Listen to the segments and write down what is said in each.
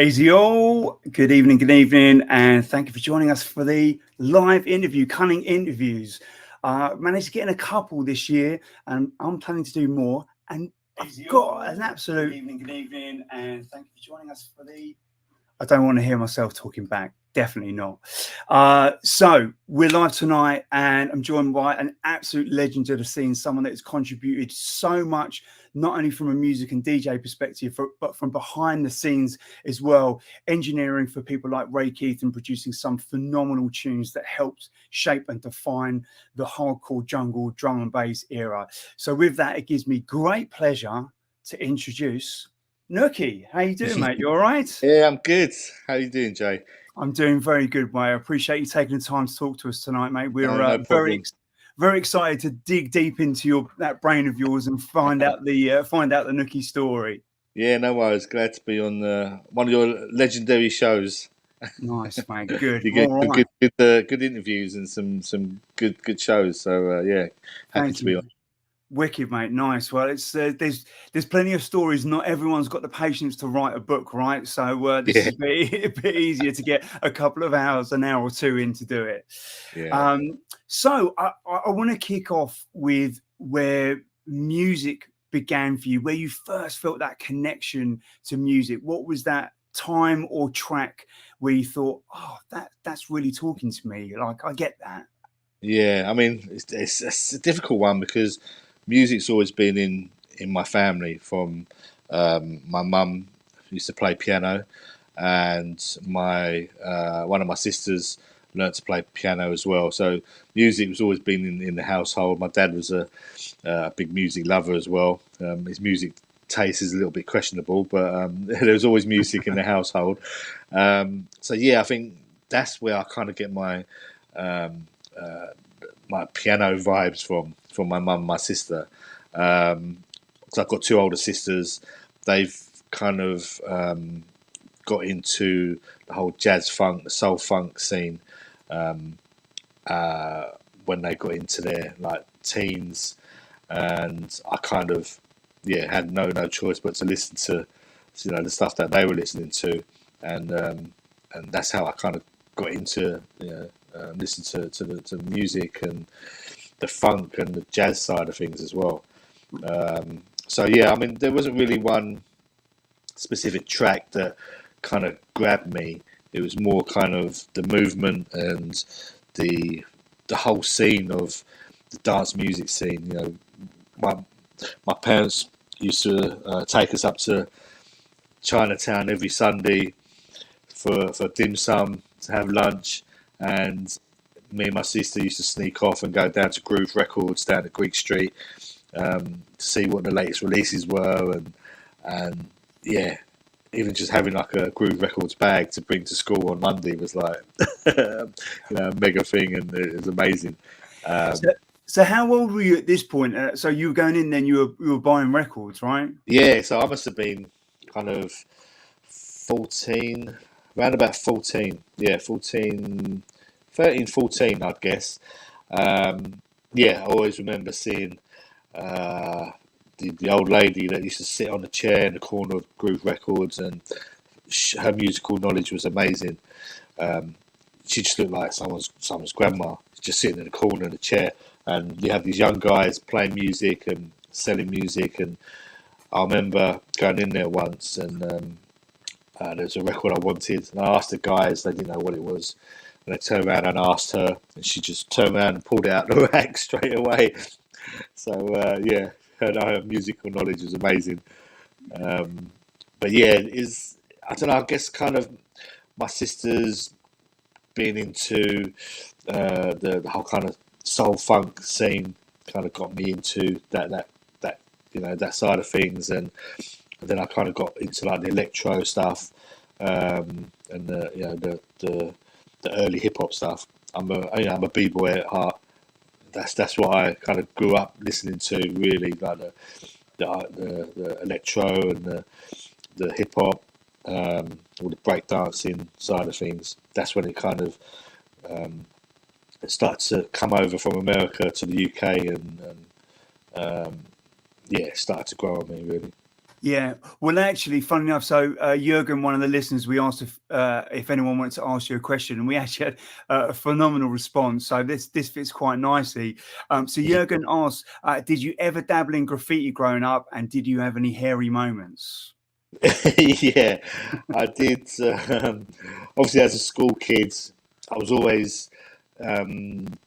Easy all. Good evening, and thank you for joining us for the live interview, Cunning interviews. Managed to get in a couple this year, and I'm planning to do more. And I've got an absolute good evening, and thank you for joining us for the. I don't want to hear myself talking back. Definitely not. So we're live tonight, and I'm joined by an absolute legend of the scene, someone that has contributed so much, not only from a music and DJ perspective, but from behind the scenes as well, engineering for people like Ray Keith and producing some phenomenal tunes that helped shape and define the hardcore jungle drum and bass era. So with that, it gives me great pleasure to introduce Nookie. How you doing, mate? You all right? Yeah, I'm good. How you doing, Jay? I'm doing very good, mate. I appreciate you taking the time to talk to us tonight, mate. We're No very excited to dig deep into that brain of yours and find out the Nookie story. Yeah, no worries. Glad to be on one of your legendary shows. Nice, mate. Good. You get All right. good interviews and some good shows. So yeah, happy to be on. Wicked, mate. Nice. Well, it's there's plenty of stories. Not everyone's got the patience to write a book, right? So this is a bit easier to get a couple of hours, an hour or two in to do it. Yeah. So I want to kick off with where music began for you, where you first felt that connection to music. What was that time or track where you thought, oh, that's really talking to me? Like, I get that. Yeah, I mean, it's a difficult one because music's always been in my family. From my mum used to play piano, and my one of my sisters learnt to play piano as well. So music was always been in the household. My dad was a big music lover as well. His music taste is a little bit questionable, but there was always music in the household. So yeah, I think that's where I kind of get my my piano vibes from my mum and my sister. So I've got two older sisters. They've kind of got into the whole jazz funk, the soul funk scene when they got into their like teens, and I kind of had no choice but to listen to the stuff that they were listening to, and that's how I kind of got into listen to the music and the funk and the jazz side of things as well. So yeah, I mean, there wasn't really one specific track that kind of grabbed me. It was more kind of the movement and the whole scene of the dance music scene. You know, my parents used to take us up to Chinatown every Sunday for dim sum to have lunch, and me and my sister used to sneak off and go down to Groove Records down at Greek Street to see what the latest releases were, and yeah, even just having like a Groove Records bag to bring to school on Monday was like a mega thing, and it was amazing. So how old were you at this point? So you were going in then, you were buying records, right? Yeah, so I must have been kind of 14, around about 14. Yeah, 14, 13, 14, I'd guess. I always remember seeing the old lady that used to sit on a chair in the corner of Groove Records, and her musical knowledge was amazing. She just looked like someone's grandma, just sitting in the corner of the chair, and you have these young guys playing music and selling music. And I remember going in there once, and there was a record I wanted, and I asked the guys, they didn't know what it was. And I turned around and asked her, and she just turned around and pulled it out the rack straight away. So her musical knowledge was amazing. But yeah, I don't know. I guess kind of my sister's being into the whole kind of soul funk scene kind of got me into that that side of things, and then I kind of got into like the electro stuff and the early hip hop stuff. I'm a b-boy at heart. That's what I kind of grew up listening to, really, like the electro and the hip hop, all the breakdancing side of things. That's when it kind of it started to come over from America to the UK, and it started to grow on me, really. Yeah, well, actually, funny enough, so Jurgen, one of the listeners, we asked if anyone wanted to ask you a question, and we actually had a phenomenal response. So this fits quite nicely. So Jurgen asked, "Did you ever dabble in graffiti growing up, and did you have any hairy moments?" Yeah, I did. Obviously, as a school kid, I was always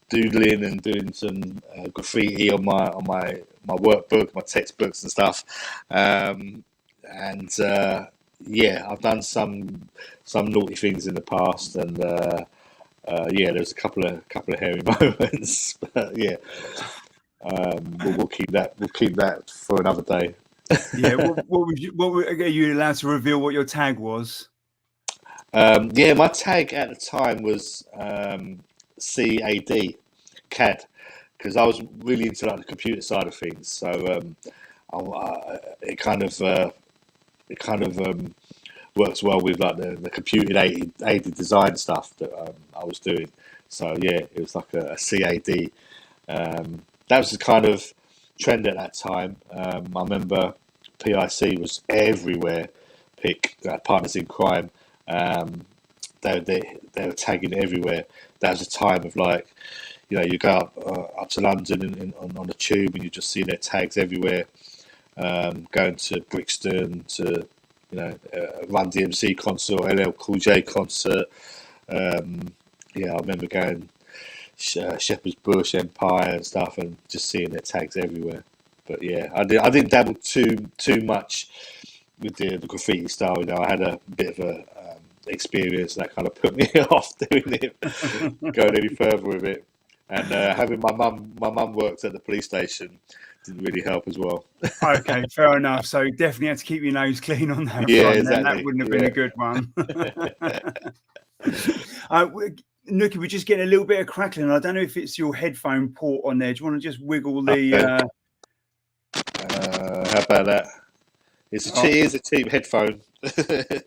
doodling and doing some graffiti on my workbook, my textbooks and stuff. And yeah, I've done some naughty things in the past, and yeah, there's a couple of hairy moments. But yeah, we'll keep that for another day. Yeah, are you allowed to reveal what your tag was? Yeah, my tag at the time was CAD, because I was really into like the computer side of things. So it kind of works well with like the computer aided design stuff that I was doing. So yeah, it was like a CAD. That was the kind of trend at that time. I remember PIC was everywhere. Partners in Crime. Um, they were tagging everywhere. That was a time of like, you go up to London on the tube and you just see their tags everywhere. Going to Brixton to Run DMC concert, or LL Cool J concert. Yeah, I remember going Shepherd's Bush, Empire and stuff, and just seeing their tags everywhere. But yeah, I didn't dabble too much with the graffiti style. I had a bit of a experience that kind of put me off doing it, going any further with it. And having my mum worked at the police station didn't really help as well. Okay, fair enough. So definitely had to keep your nose clean on that Yeah, front. Then that exactly. wouldn't have been Yeah. a good one. Nookie, we're just getting a little bit of crackling. I don't know if it's your headphone port on there. Do you want to just wiggle the? Okay. How about that? It is a cheap headphone. Can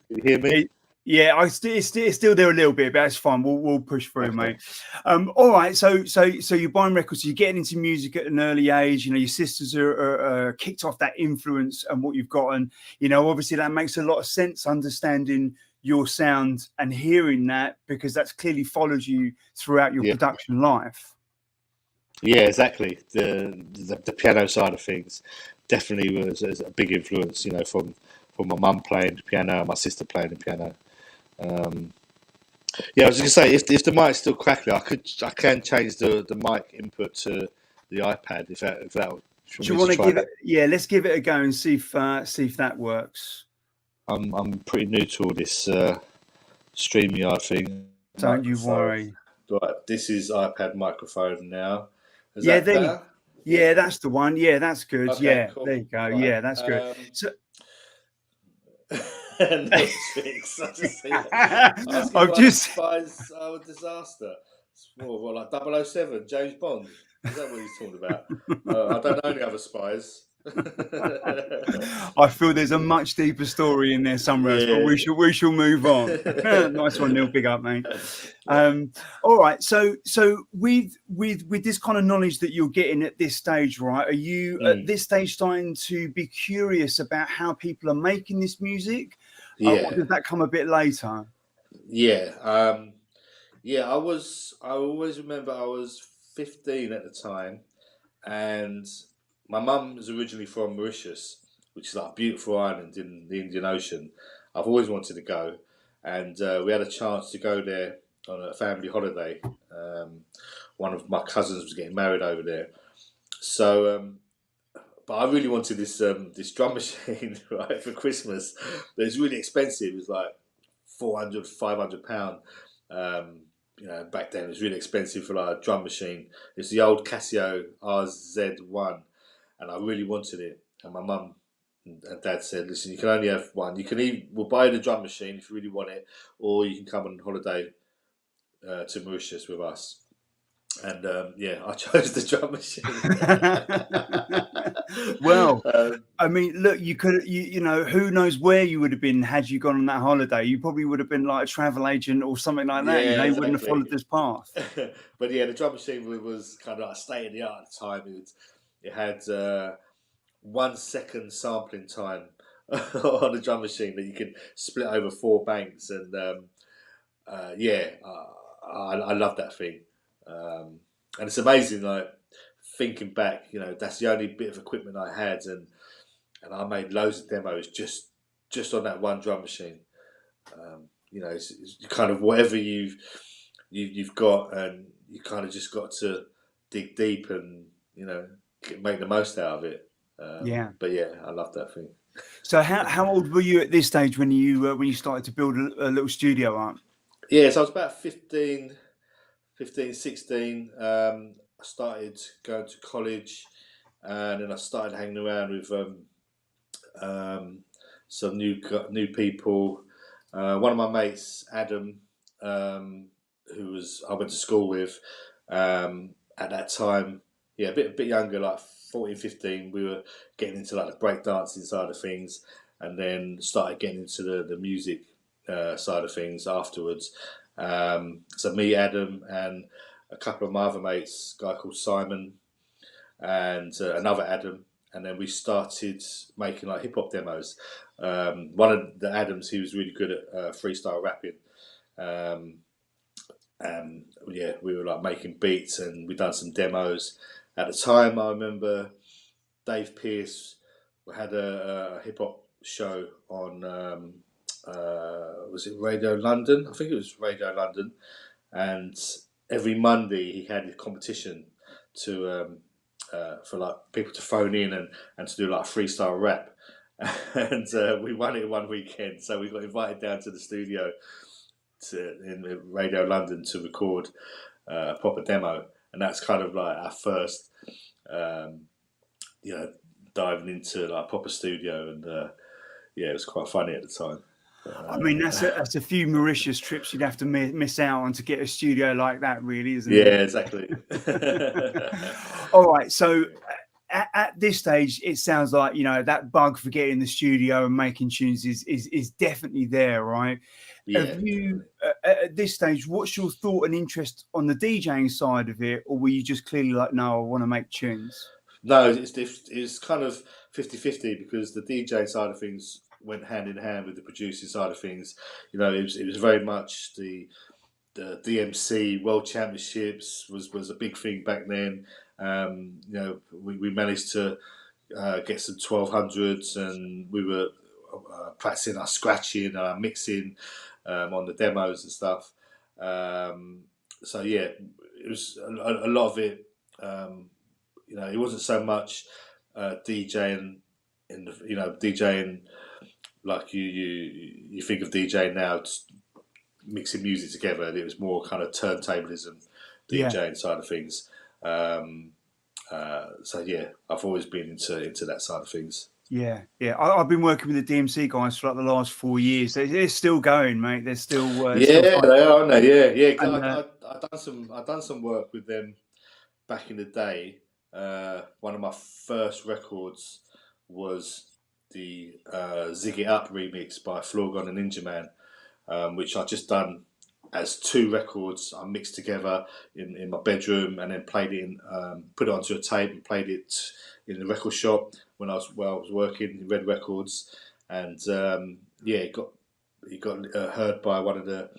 you hear me? Yeah, it's still there a little bit, but that's fine. We'll push through, Okay. mate. All right. So you're buying records. So you're getting into music at an early age. Your sisters are kicked off that influence and what you've got, and obviously that makes a lot of sense. Understanding your sound and hearing that, because that's clearly followed you throughout your production life. Yeah, exactly. The piano side of things definitely was a big influence. From my mum playing the piano, my sister playing the piano. Yeah, I was just gonna say, if the mic's still crackly, I can change the mic input to the iPad if that. Do you want to give it? Yeah, let's give it a go and see if that works. I'm pretty new to all this StreamYard thing. Don't you worry. Right, this is iPad microphone now. Is Yeah, that better? Yeah, that's the one. Yeah, that's good. Okay, yeah, cool. there you go. Right. Yeah, that's good. So no fix. I just see that. Asking I've why just spies are a disaster. It's more like 007, James Bond. Is that what he's talking about? I don't know any other spies. I feel there's a much deeper story in there somewhere else, but we shall move on. Nice one, Neil. Big up, mate. All right. So with this kind of knowledge that you're getting at this stage, right? Are you at this stage starting to be curious about how people are making this music? Yeah. Or does that come a bit later? Yeah. Yeah. I always remember I was 15 at the time, and my mum is originally from Mauritius, which is like a beautiful island in the Indian Ocean. I've always wanted to go, and we had a chance to go there on a family holiday. One of my cousins was getting married over there, so but I really wanted this drum machine right for Christmas. But it's really expensive. It was like 400, 500 pound. Back then it was really expensive for like a drum machine. It's the old Casio RZ1, and I really wanted it. And my mum and dad said, "Listen, you can only have one. We'll buy the drum machine if you really want it, or you can come on holiday to Mauritius with us." And I chose the drum machine. Well, I mean, look, you could, who knows where you would have been had you gone on that holiday? You probably would have been like a travel agent or something like that. Yeah, You wouldn't have followed this path. But yeah, the drum machine was kind of like state of the art at the time. It had 1 second sampling time on the drum machine that you can split over 4 banks, and I love that thing. And it's amazing, like thinking back, that's the only bit of equipment I had, and I made loads of demos just on that one drum machine. It's kind of whatever you've got, and you kind of just got to dig deep and make the most out of it. But yeah, I love that thing. So how old were you at this stage when you started to build a little studio up? Yeah, so I was about 15, 16. I started going to college, and then I started hanging around with some new people. One of my mates, Adam, who I went to school with at that time. Yeah, a bit younger, like 14, 15. We were getting into like the breakdancing side of things, and then started getting into the music side of things afterwards. So me, Adam, and a couple of my other mates, a guy called Simon, and another Adam, and then we started making like hip hop demos. One of the Adams, he was really good at freestyle rapping. And yeah, we were like making beats, and we done some demos. At the time, I remember Dave Pearce had a hip hop show on, was it Radio London? I think it was Radio London. And every Monday he had a competition to for like people to phone in and to do like freestyle rap. And we won it one weekend, so we got invited down to the studio in Radio London to record a proper demo, and that's kind of like our first, diving into like a proper studio, and yeah, it was quite funny at the time. I mean, that's a few Mauritius trips you'd have to miss out on to get a studio like that, really, isn't it? Yeah, exactly. All right, so at this stage, it sounds like that bug for getting in the studio and making tunes is definitely there, right? Yeah. Have you at this stage? What's your thought and interest on the DJing side of it, or were you just clearly like, no, I want to make tunes? No, it's kind of 50-50, because the DJ side of things went hand in hand with the producing side of things. It was very much the DMC World Championships was a big thing back then. We managed to get some 1200s, and we were practicing our scratching and our mixing on the demos and stuff. So yeah, it was a lot of it. It wasn't so much DJing DJing like you think of DJing now, just mixing music together. It was more kind of turntablism, DJing side of things. So yeah, I've always been into that side of things. Yeah. I've been working with the DMC guys for like the last 4 years. They're still going, mate. They're still they are, aren't they? Yeah. And, I've done some work with them back in the day. One of my first records was the Zig It Up remix by Florgon and Ninja Man, which I just done as 2 records. I mixed together in my bedroom, and then played it put it onto a tape and played it in the record shop when I was working in Red Records. And it got heard by one of the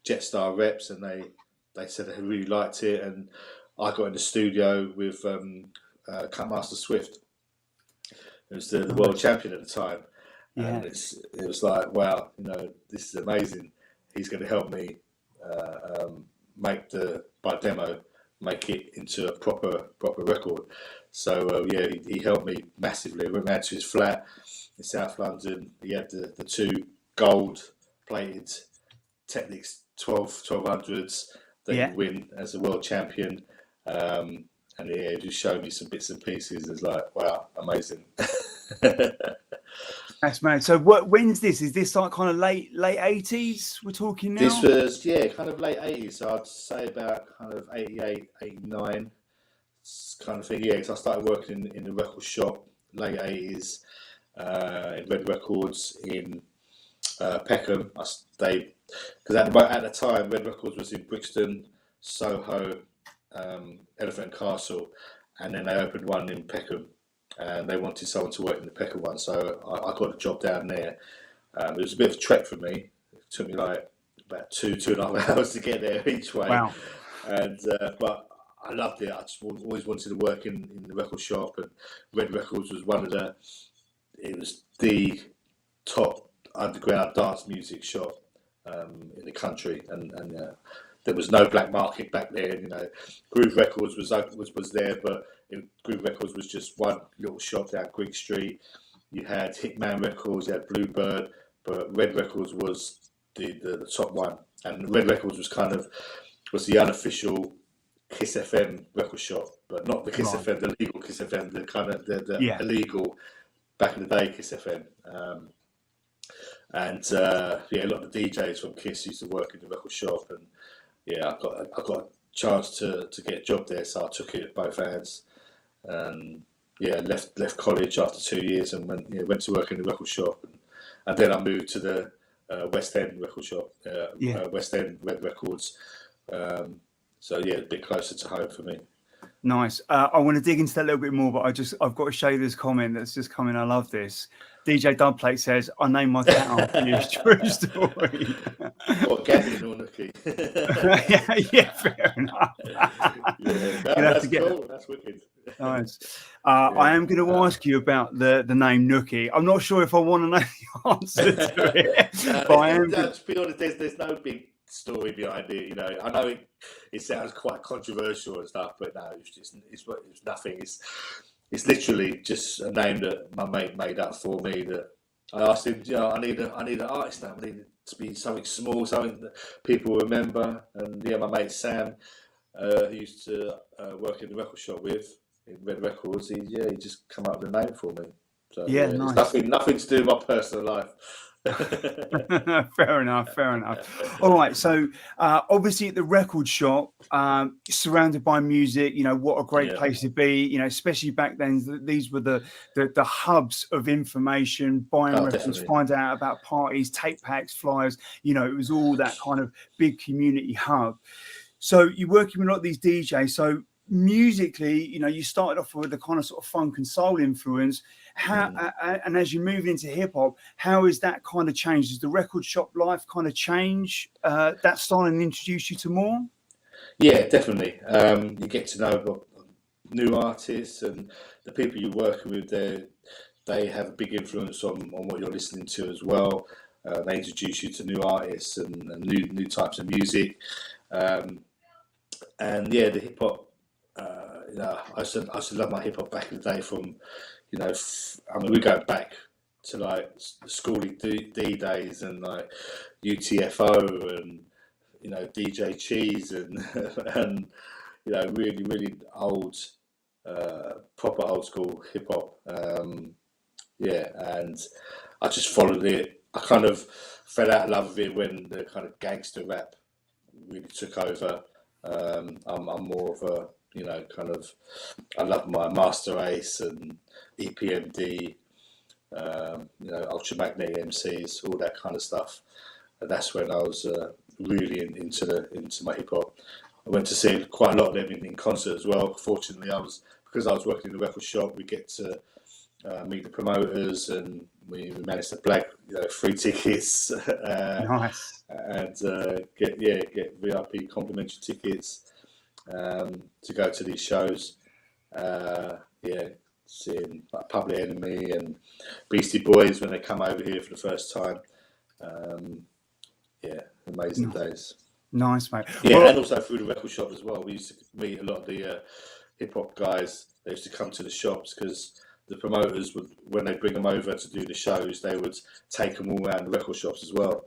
Jetstar reps, and they said they really liked it, and I got in the studio with Cutmaster Swift, who was the world champion at the time. And it was like, wow, this is amazing. He's going to help me make it into a proper record. So he helped me massively. I went round to his flat in South London. He had the 2 gold plated Technics 1200s that you win as a world champion. And he just showed me some bits and pieces. It's like, wow, amazing. That's mad. So when's this? Is this like kind of late 80s we're talking now? This was, kind of late 80s. So I'd say about kind of 88, 89 kind of thing. Yeah, because I started working in the record shop late 80s in Red Records in Peckham. I stayed, because at the time Red Records was in Brixton, Soho, Elephant and Castle, and then they opened one in Peckham. and they wanted someone to work in the Peckham one, so I got a job down there. It was a bit of a trek for me. It took me like about 2.5 hours to get there each way. Wow. And but I loved it. I just always wanted to work in the record shop, and Red Records was it was the top underground dance music shop in the country, and there was no black market back then. You know, Groove Records was there, but Groove Records was just one little shop down Greek Street. You had Hitman Records, you had Bluebird, but Red Records was the top one, and Red Records was the unofficial Kiss FM record shop, but not the Kiss FM, the legal Kiss FM, the illegal back in the day Kiss FM. A lot of the DJs from Kiss used to work in the record shop, and I got a chance to get a job there, so I took it with both hands. And left college after 2 years and went to work in the record shop, and then I moved to the West End record shop, West End Red Records. A bit closer to home for me. Nice. I want to dig into that a little bit more, but I've got to show you this comment that's just come in. I love this. DJ Dubplate says, "I named my cat after you." True story. What, Gavin or Nookie? Fair enough. That's cool. That's wicked. Nice. I am going to ask you about the name Nookie. I'm not sure if I want to know the answer to it. To be honest, there's no big story behind it. You know, I know it sounds quite controversial and stuff, but no, it's nothing. It's literally just a name that my mate made up for me. That I asked him, I need an artist name. I need it to be something small, something that people remember. And my mate Sam, who used to work in the record shop with in Red Records, he just come up with a name for me. So nice. It's nothing to do with my personal life. Fair enough. All right, so obviously at the record shop, surrounded by music, what a great place to be, especially back then. These were the hubs of information, buying records, definitely. Find out about parties, tape packs, flyers, it was all that kind of big community hub. So you're working with a lot of these DJs, so musically, you started off with the kind of sort of funk and soul influence. And as you move into hip hop, how is that kind of changed? Does the record shop life kind of change that style and introduce you to more? Yeah, definitely. You get to know new artists, and the people you're working with, they have a big influence on what you're listening to as well. They introduce you to new artists and new types of music. The hip hop. I used to love my hip hop back in the day. From we go back to like the Schoolie D days and like UTFO and DJ Cheese and really really old proper old school hip hop. And I just followed it. I kind of fell out of love with it when the kind of gangster rap really took over. I'm more of a I love my Master Ace and EPMD, Ultramagnetic MCs, all that kind of stuff. And that's when I was really into my hip hop. I went to see quite a lot of them in concert as well. Fortunately, because I was working in the record shop, we get to meet the promoters, and we managed to blag free tickets. Nice. And get VIP complimentary tickets. To go to these shows, seeing like Public Enemy and Beastie Boys when they come over here for the first time. Amazing days. Nice, mate. And also through the record shop as well. We used to meet a lot of the hip hop guys. They used to come to the shops because the promoters would, when they bring them over to do the shows, they would take them all around the record shops as well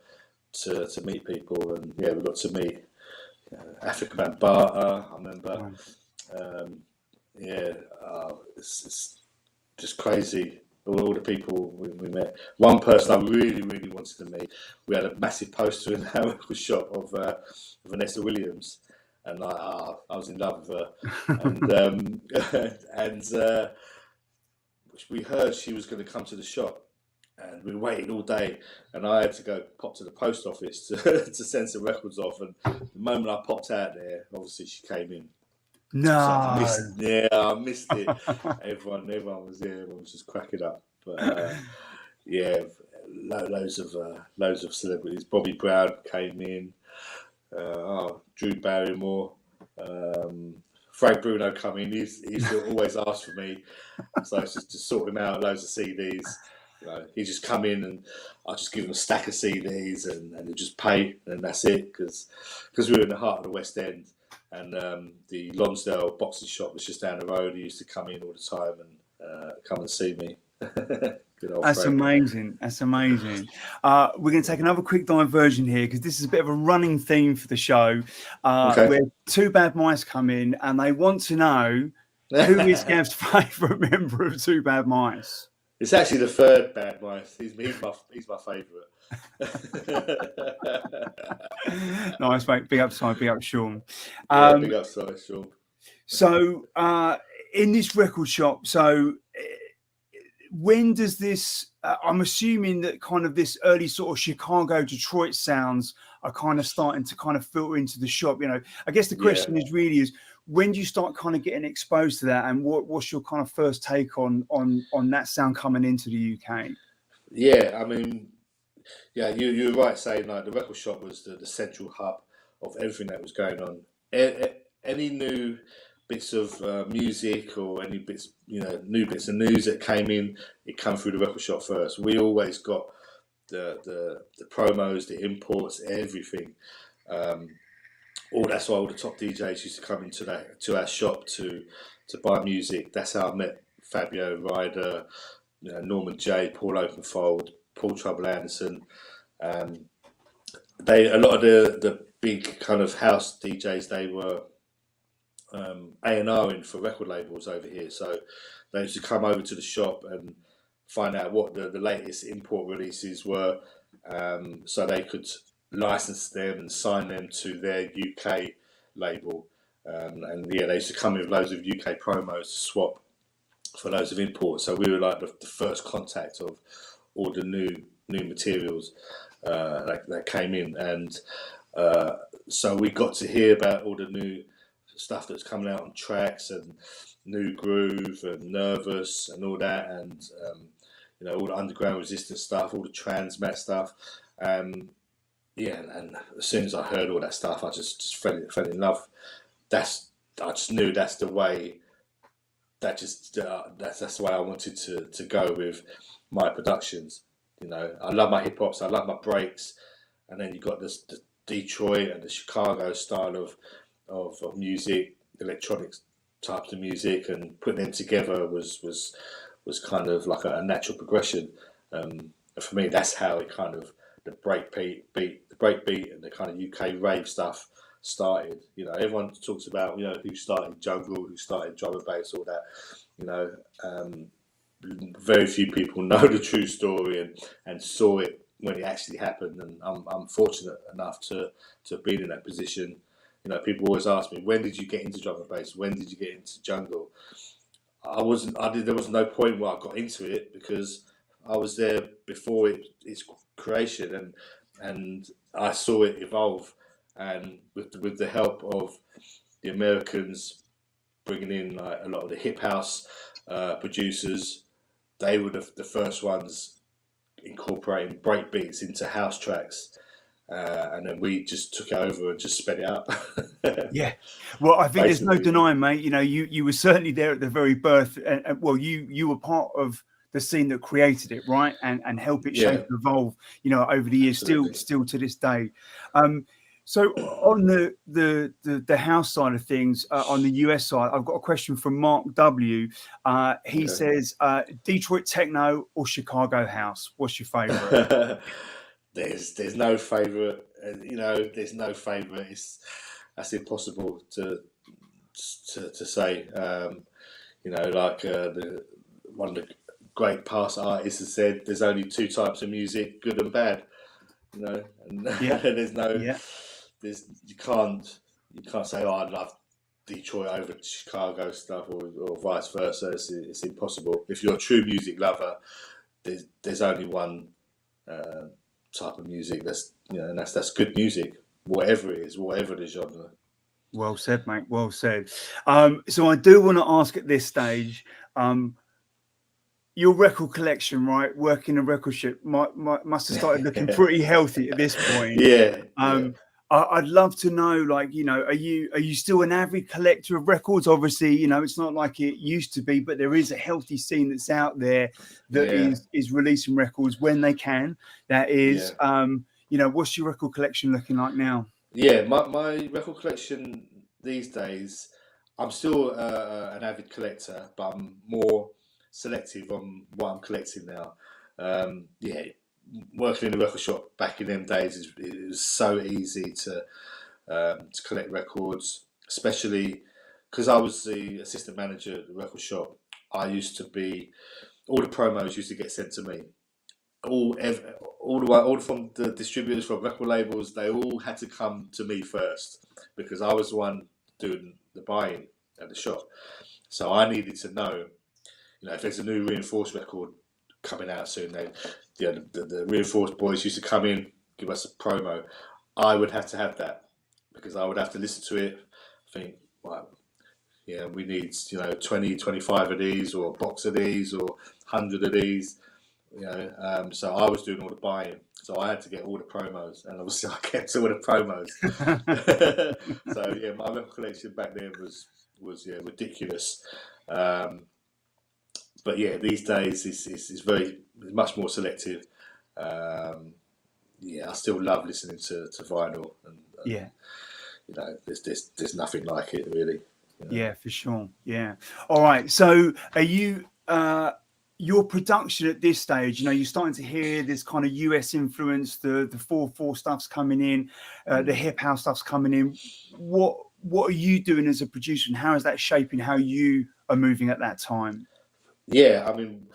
to meet people. And we got to meet African Man Barter, I remember. It's just crazy. All the people we met. One person I really, really wanted to meet. We had a massive poster in our record shop of Vanessa Williams, and I was in love with her. And we heard she was going to come to the shop. And we were waiting all day, and I had to pop to the post office to send some records off. And the moment I popped out there, obviously she came in. So I No. missed, yeah, I missed it. Everyone was there. Everyone was just cracking up. But yeah, loads of celebrities. Bobby Brown came in. Drew Barrymore. Um, Frank Bruno come in. He's always asked for me, so it's just to sort him out. Loads of CDs. You know, he just come in and I just give him a stack of CDs and they just pay and that's it because we were in the heart of the West End and the Lonsdale boxing shop was just down the road. He used to come in all the time and come and see me. Good old That's Frank. amazing. That's amazing. We're going to take another quick diversion here because this is a bit of a running theme for the show Okay. where two bad mice come in and they want to know who is Gav's favourite member of Two Bad Mice. It's actually the third bad mice. He's my favourite. Nice, mate. Big up, Simon. Big up, Sean. Big up, Sean. So, in this record shop, when does this? I'm assuming that kind of this early sort of Chicago, Detroit sounds are kind of starting to kind of filter into the shop. You know, I guess the question is when do you start kind of getting exposed to that, and what's your kind of first take on that sound coming into the UK? Yeah, I mean, yeah, you're right saying like the record shop was the central hub of everything that was going on. Any new bits of music or any bits, new bits of news that came in, it came through the record shop first. We always got the promos, the imports, everything. That's why all the top DJs used to come to our shop to buy music. That's how I met Fabio Ryder, Norman J, Paul Oakenfold, Paul Trouble Anderson. A lot of the big kind of house DJs, they were A&Ring for record labels over here, so they used to come over to the shop and find out what the latest import releases were, so they could license them and sign them to their UK label. They used to come with loads of UK promos to swap for loads of imports. So we were like the first contact of all the new materials that came in, and so we got to hear about all the new stuff that's coming out on tracks and New Groove and Nervous and all that, and all the underground resistance stuff, all the Transmat stuff. And as soon as I heard all that stuff, I just fell in love. I just knew that's the way. That's the way I wanted to go with my productions. I love my hip hops, I love my breaks, and then you got the Detroit and the Chicago style of music, electronic types of music, and putting them together was kind of like a natural progression. And for me, that's how it kind of the breakbeat and the kind of UK rave stuff started. Everyone talks about who started jungle, who started drum and bass, all that. Very few people know the true story and saw it when it actually happened. And I'm fortunate enough to have been in that position. People always ask me, when did you get into drum and bass? When did you get into jungle? There was no point where I got into it because I was there before its creation, and I saw it evolve. And with the help of the Americans bringing in like a lot of the hip house producers, they were the first ones incorporating break beats into house tracks. And then we just took it over and just sped it up. Yeah, well, I think there's no denying, mate. You were certainly there at the very birth, and you were part of the scene that created it, right? And help it shape and evolve, over the years, still to this day. So on the house side of things, on the US side, I've got a question from Mark W. He says, Detroit techno or Chicago house? What's your favorite? There's no favorite. There's no favorite. That's impossible to say. One of the great past artists has said, there's only two types of music, good and bad. There's no. Yeah. You can't say, I love Detroit over Chicago stuff or vice versa. It's impossible. If you're a true music lover, there's only one type of music and that's good music, whatever it is, whatever the genre. Well said, mate. Well said. So I do want to ask at this stage, your record collection, right? Working a record shop must have started looking pretty healthy at this point. Yeah, yeah. Um, I'd love to know, like, are you still an avid collector of records? Obviously, it's not like it used to be, but there is a healthy scene that's out there that Yeah, is releasing records when they can. That yeah, is, what's your record collection looking like now? yeah. My record collection these days, I'm still an avid collector, but I'm more selective on what I'm collecting now. Yeah, working in a record shop back in them days it was so easy to collect records, especially because I was the assistant manager at the record shop. I used to be all the promos used to get sent to me. All from the distributors, from record labels, they all had to come to me first because I was the one doing the buying at the shop. So I needed to know, if there's a new Reinforced record coming out soon, the Reinforced boys used to come in, give us a promo. I would have to have that because I would have to listen to it, think, well, yeah, we need 20, 25 of these, or a box of these, or 100 of these. So I was doing all the buying, so I had to get all the promos, and obviously I kept all the promos. So yeah, my record collection back then was ridiculous. But yeah, these days it's much more selective. Yeah, I still love listening to vinyl, and Yeah. there's nothing like it really. Yeah, for sure. Yeah. All right. So are you your production at this stage, you're starting to hear this kind of US influence, the 4/4 stuff's coming in, the hip house stuff's coming in. What are you doing as a producer, and how is that shaping how you are moving at that time? Yeah, I mean,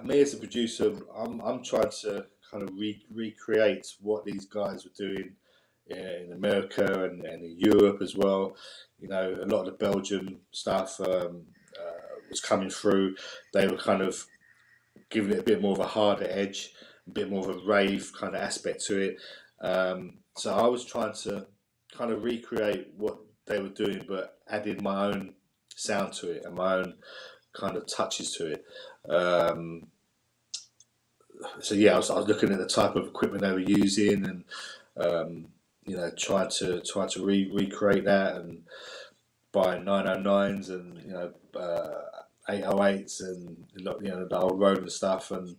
me as a producer, I'm trying to kind of recreate what these guys were doing in America and in Europe as well. A lot of the Belgian stuff was coming through. They were kind of giving it a bit more of a harder edge, a bit more of a rave kind of aspect to it. So I was trying to kind of recreate what they were doing, but adding my own sound to it and my own kind of touches to it. So yeah, I was looking at the type of equipment they were using, and trying to recreate that, and buying 909s and 808s and the old Roland stuff, and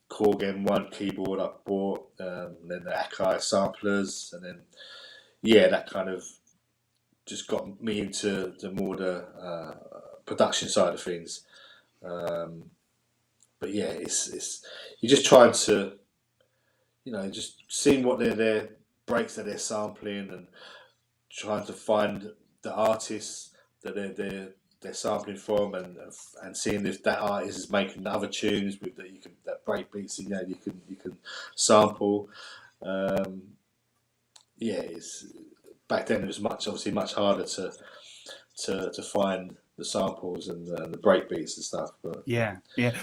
Korg M1 keyboard I bought, and then the Akai samplers, and then that kind of just got me into the production side of things. But yeah, it's you're just trying to just seeing what their breaks that they're sampling, and trying to find the artists that they're sampling from, and seeing if that artist is making other tunes with that break beats, you can sample. It's back then it was obviously much harder to find the samples and the break beats and stuff. But Yeah.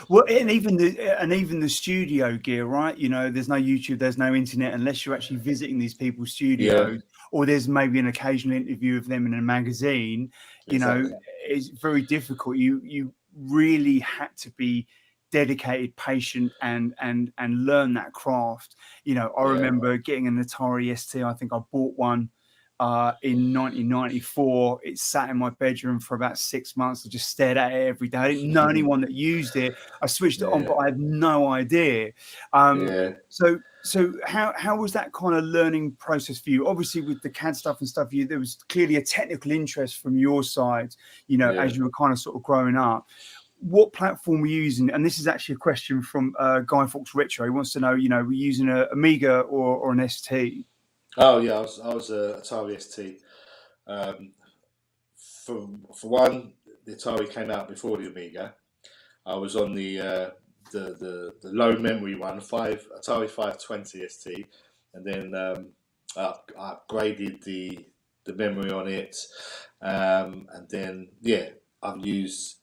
Well, and even the studio gear, right? There's no YouTube, there's no internet unless you're actually visiting these people's studios, or there's maybe an occasional interview of them in a magazine. exactly. It's very difficult. You really had to be dedicated, patient, and learn that craft. I remember getting an Atari ST. I think I bought one in 1994. It sat in my bedroom for about 6 months. I just stared at it every day. I didn't know anyone that used it. I switched it on, but I had no idea. So how was that kind of learning process for you? Obviously, with the CAD stuff and stuff, there was clearly a technical interest from your side, as you were kind of sort of growing up. What platform were you using? And this is actually a question from Guy Fawkes Retro. He wants to know, were you using an Amiga or an ST? Oh yeah, I was a Atari ST. For one, the Atari came out before the Amiga. I was on the low memory one, Atari 520 ST, and then I upgraded the memory on it, and then I've used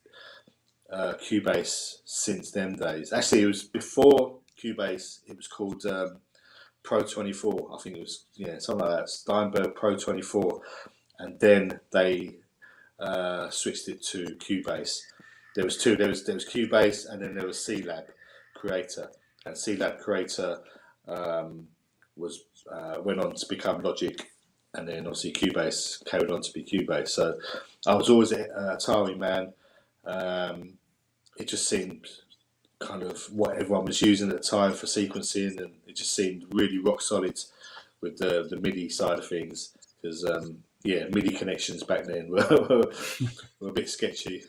Cubase since them days. Actually, it was before Cubase. It was called Pro 24. I think it was something like that. Steinberg Pro 24, and then they switched it to Cubase. There was two. There was Cubase, and then there was C-Lab Creator, and C-Lab Creator was went on to become Logic, and then obviously Cubase carried on to be Cubase. So I was always an Atari man. It just seemed kind of what everyone was using at the time for sequencing, and it just seemed really rock solid with the MIDI side of things, because MIDI connections back then were a bit sketchy.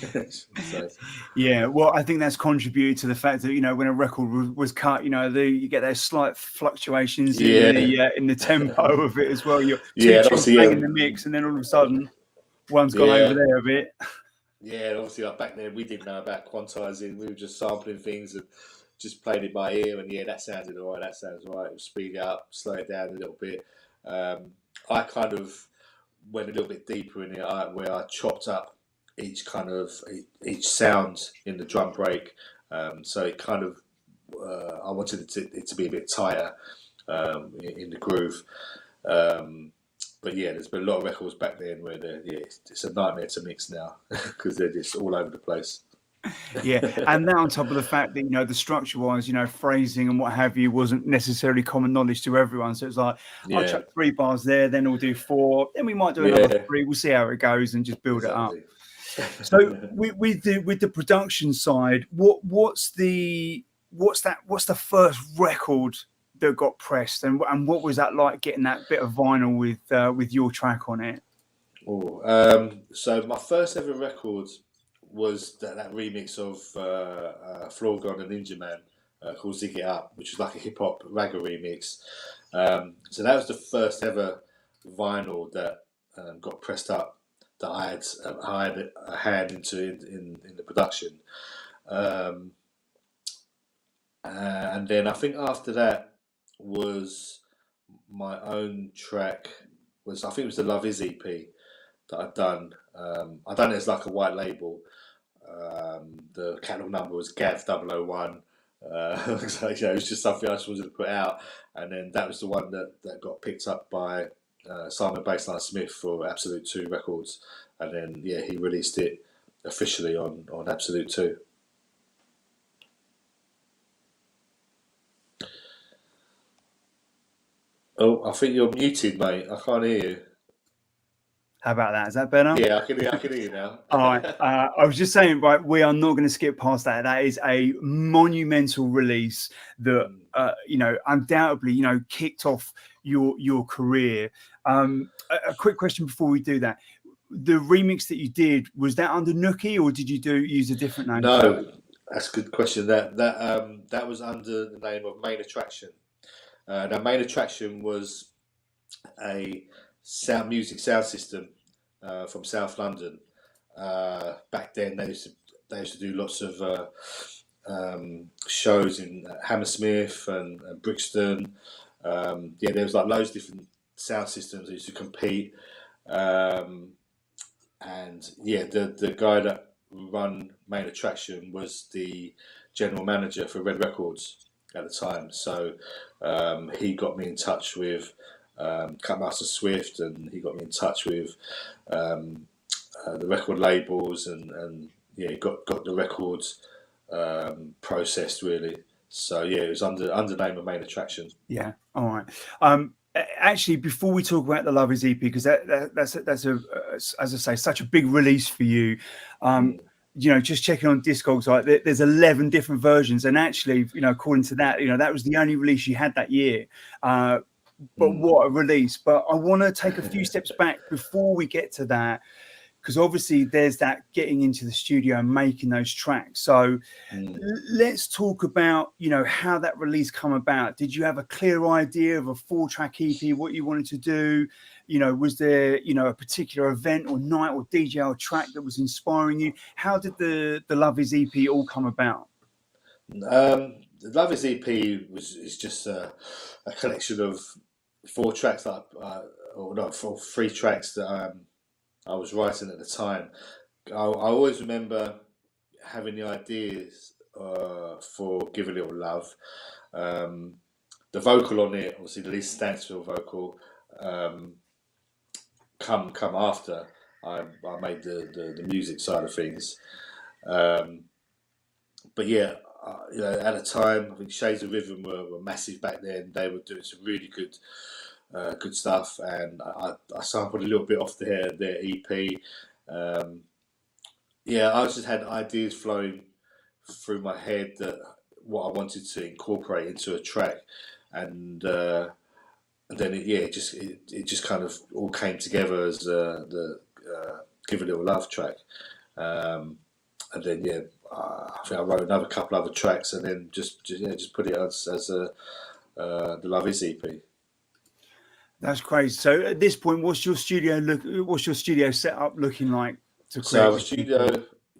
So. Yeah, well, I think that's contributed to the fact that when a record was cut, you get those slight fluctuations in the tempo of it as well. You're two tunes playing in the mix, and then all of a sudden, one's gone over there a bit. Yeah, obviously, like back then, we didn't know about quantizing. We were just sampling things and just played it by ear. And that sounded all right. That sounds all right. We'll speed it up, slow it down a little bit. I kind of went a little bit deeper in it, where I chopped up each sound in the drum break. So it kind of, I wanted it to be a bit tighter in the groove. But there's been a lot of records back then where it's a nightmare to mix now because they're just all over the place. Yeah, and that on top of the fact that the structure-wise, phrasing and what have you wasn't necessarily common knowledge to everyone. So it's like, I'll chuck 3 bars there, then we'll do 4, then we might do another 3. We'll see how it goes and just build it up. So with the production side, what's the first record that got pressed, and what was that like, getting that bit of vinyl with your track on it? So my first ever record was that remix of Floor God and Ninja Man called Zig It Up, which was like a hip hop ragga remix. So that was the first ever vinyl that got pressed up that I had a hand into in the production. And then I think after that was my own track. I think it was the Love Is EP that I'd done. I'd done it as like a white label. The catalog number was Gav 001. So, it was just something I just wanted to put out, and then that was the one that got picked up by Simon Baseline Smith for Absolute 2 Records, and then he released it officially on Absolute 2. Oh, I think you're muted, mate. I can't hear you. How about that? Is that better? Yeah, I can hear you now. All right. I was just saying, right, we are not going to skip past that. That is a monumental release that, undoubtedly, kicked off your career. A quick question before we do that. The remix that you did, was that under Nookie, or did you use a different name? No, that's a good question. That was under the name of Main Attraction. Now, Main Attraction was a music sound system from South London. Back then, they used to do lots of shows in Hammersmith and Brixton. There was like loads of different sound systems that used to compete. The guy that run Main Attraction was the general manager for Red Records at the time. So he got me in touch with Cutmaster Swift, and he got me in touch with the record labels, and got the records processed really. So it was under name of Main Attraction. Yeah. All right. Actually, before we talk about the Love Is EP, because that's as I say, such a big release for you. Just checking on Discogs, like there's 11 different versions, and actually, according to that, that was the only release you had that year. But what a release. But I want to take a few steps back before we get to that, because obviously there's that getting into the studio and making those tracks. So let's talk about, how that release come about. Did you have a clear idea of a 4-track EP, what you wanted to do? Was there, a particular event or night or DJ or track that was inspiring you? How did the Love Is EP all come about? The Love Is EP is just a collection of 4 tracks for 3 tracks that I was writing at the time. I always remember having the ideas for Give a Little Love. the vocal on it, obviously the Lee Stansfield vocal, come after I made the music side of things. But yeah, at the time, I think Shades of Rhythm were massive back then. They were doing some really good stuff, and I sampled a little bit off their EP. I just had ideas flowing through my head that what I wanted to incorporate into a track, and then it just kind of all came together as the Give a Little Love track. And then I think I wrote another couple other tracks, and then just put it as the Love Is EP. That's crazy. So at this point, what's your studio setup looking like to create? So our studio,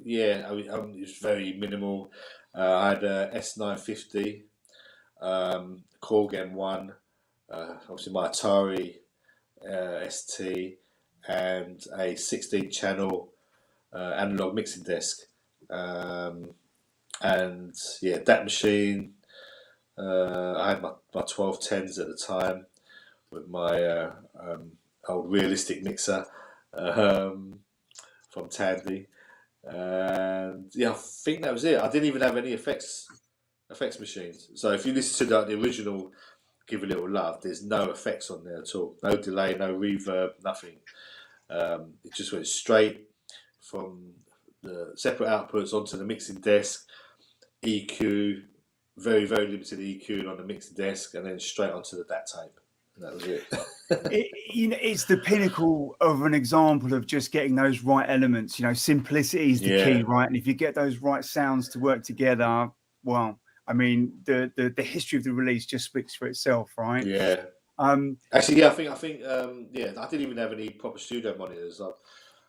it was very minimal. I had a S950, Korg M1, obviously my Atari ST, and a 16-channel analog mixing desk. And that machine, I had my 1210s at the time with my old realistic mixer from Tandy, and I think that was it. I didn't even have any effects machines. So if you listen to the original Give a Little Love, there's no effects on there at all. No delay, no reverb, nothing. It just went straight from the separate outputs onto the mixing desk, EQ, very, very limited EQ on the mixing desk, and then straight onto the DAT tape. And that was it. It's the pinnacle of an example of just getting those right elements. Simplicity is the key, right? And if you get those right sounds to work together, well, I mean, the history of the release just speaks for itself, right? Yeah. Actually, I think I didn't even have any proper studio monitors. I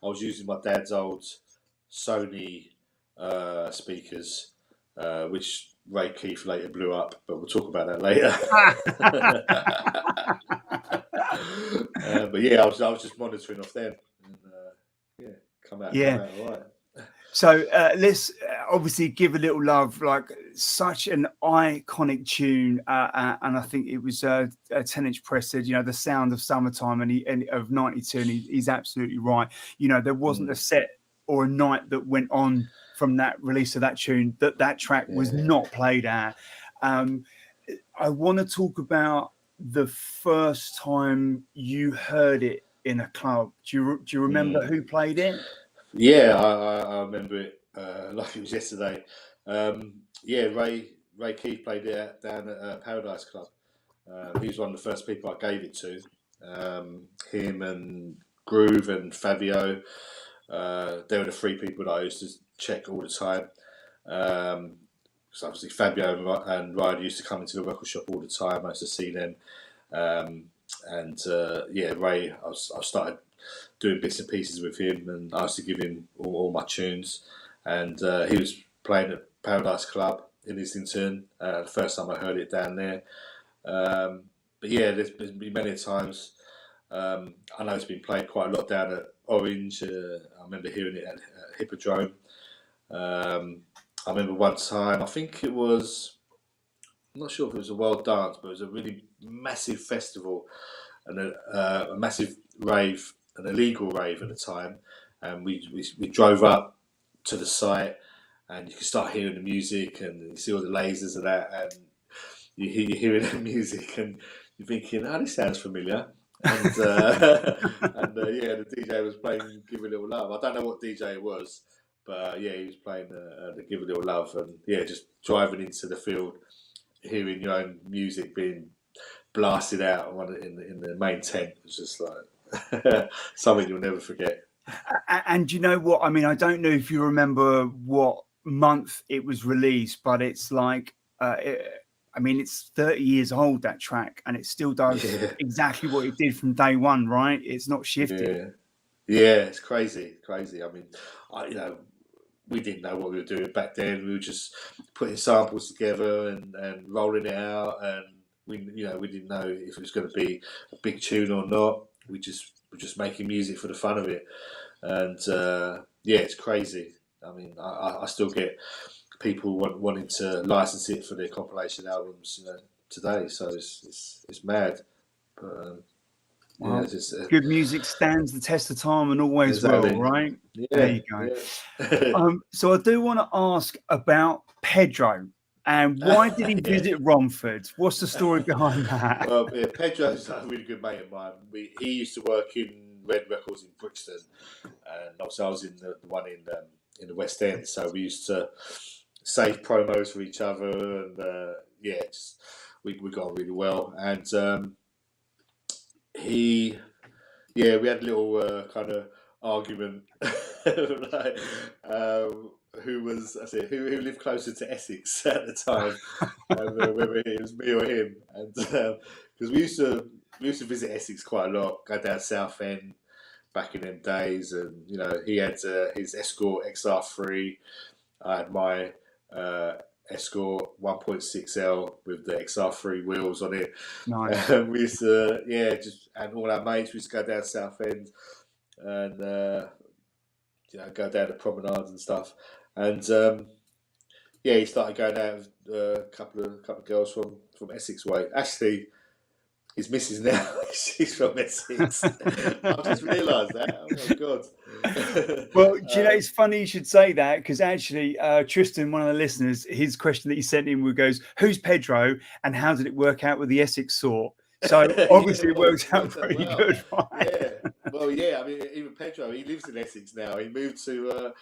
was using my dad's old Sony speakers, which Ray Keith later blew up, but we'll talk about that later. But I was just monitoring off them, and come out all right. So let's obviously Give a Little Love, like such an iconic tune, and I think it was a 10-inch press said, the sound of summertime and of '92, and he's absolutely right. There wasn't a set or a night that went on from that release of that tune that track was not played at. I want to talk about the first time you heard it in a club. Do you remember who played it? Yeah, I remember it like it was yesterday. Ray Keith played it down at Paradise Club. He was one of the first people I gave it to. Him and Groove and Fabio. They were the three people that I used to check all the time. So obviously Fabio and Ryan used to come into the record shop all the time. I used to see them. Ray, I started doing bits and pieces with him, and I used to give him all my tunes. And he was playing at Paradise Club in Islington. The first time I heard it down there. There's been many times. I know it's been played quite a lot down at Orange. I remember hearing it at Hippodrome. I remember one time, I think it was, I'm not sure if it was a World Dance, but it was a really massive festival and a massive rave, an illegal rave at the time. And we drove up to the site, and you could start hearing the music, and you see all the lasers and that, and you're hearing the music, and you're thinking, oh, this sounds familiar. And the DJ was playing Give a Little Love. I don't know what DJ it was, but he was playing the Give a Little Love, and just driving into the field, hearing your own music being blasted out in the main tent. It was just like something you'll never forget. And you know what? I mean, I don't know if you remember what month it was released, but it's like, it's 30 years old, that track, and it still does exactly what it did from day one, right? It's not shifted. Yeah, it's crazy. I mean, we didn't know what we were doing back then. We were just putting samples together and rolling it out, and we didn't know if it was going to be a big tune or not. We were just making music for the fun of it, and it's crazy. I mean, I still get people wanting to license it for their compilation albums, today. So it's mad. But Well, it's just, good music stands the test of time and always will, exactly. right? There Yeah, you go. yeah. So I do want to ask about Pedro and why did he Yeah. visit Romford? What's the story behind that? Well, yeah, Pedro's a really good mate of mine. He used to work in Red Records in Brixton, and obviously I was in the one in the West End. So we used to save promos for each other, and we got on really well. And he, yeah, we had a little kind of argument, like, who was I said who lived closer to Essex at the time, and whether it was me or him, and because we used to visit Essex quite a lot, go down Southend back in them days, and he had his Escort XR3, I had my Escort 1.6L with the XR3 wheels on it. Nice. We used to, just and all our mates. We used to go down Southend and go down the promenades and stuff. And he started going out with a couple of girls from Essex way. Actually, his missus now, she's from Essex. I've just realised that. Oh my god. Well, do you know, it's funny you should say that because actually, Tristan, one of the listeners, his question that he sent in goes, "Who's Pedro and how did it work out with the Essex sort?" So obviously, it works out pretty good, right? Yeah. Well, yeah. I mean, even Pedro, he lives in Essex now. He moved to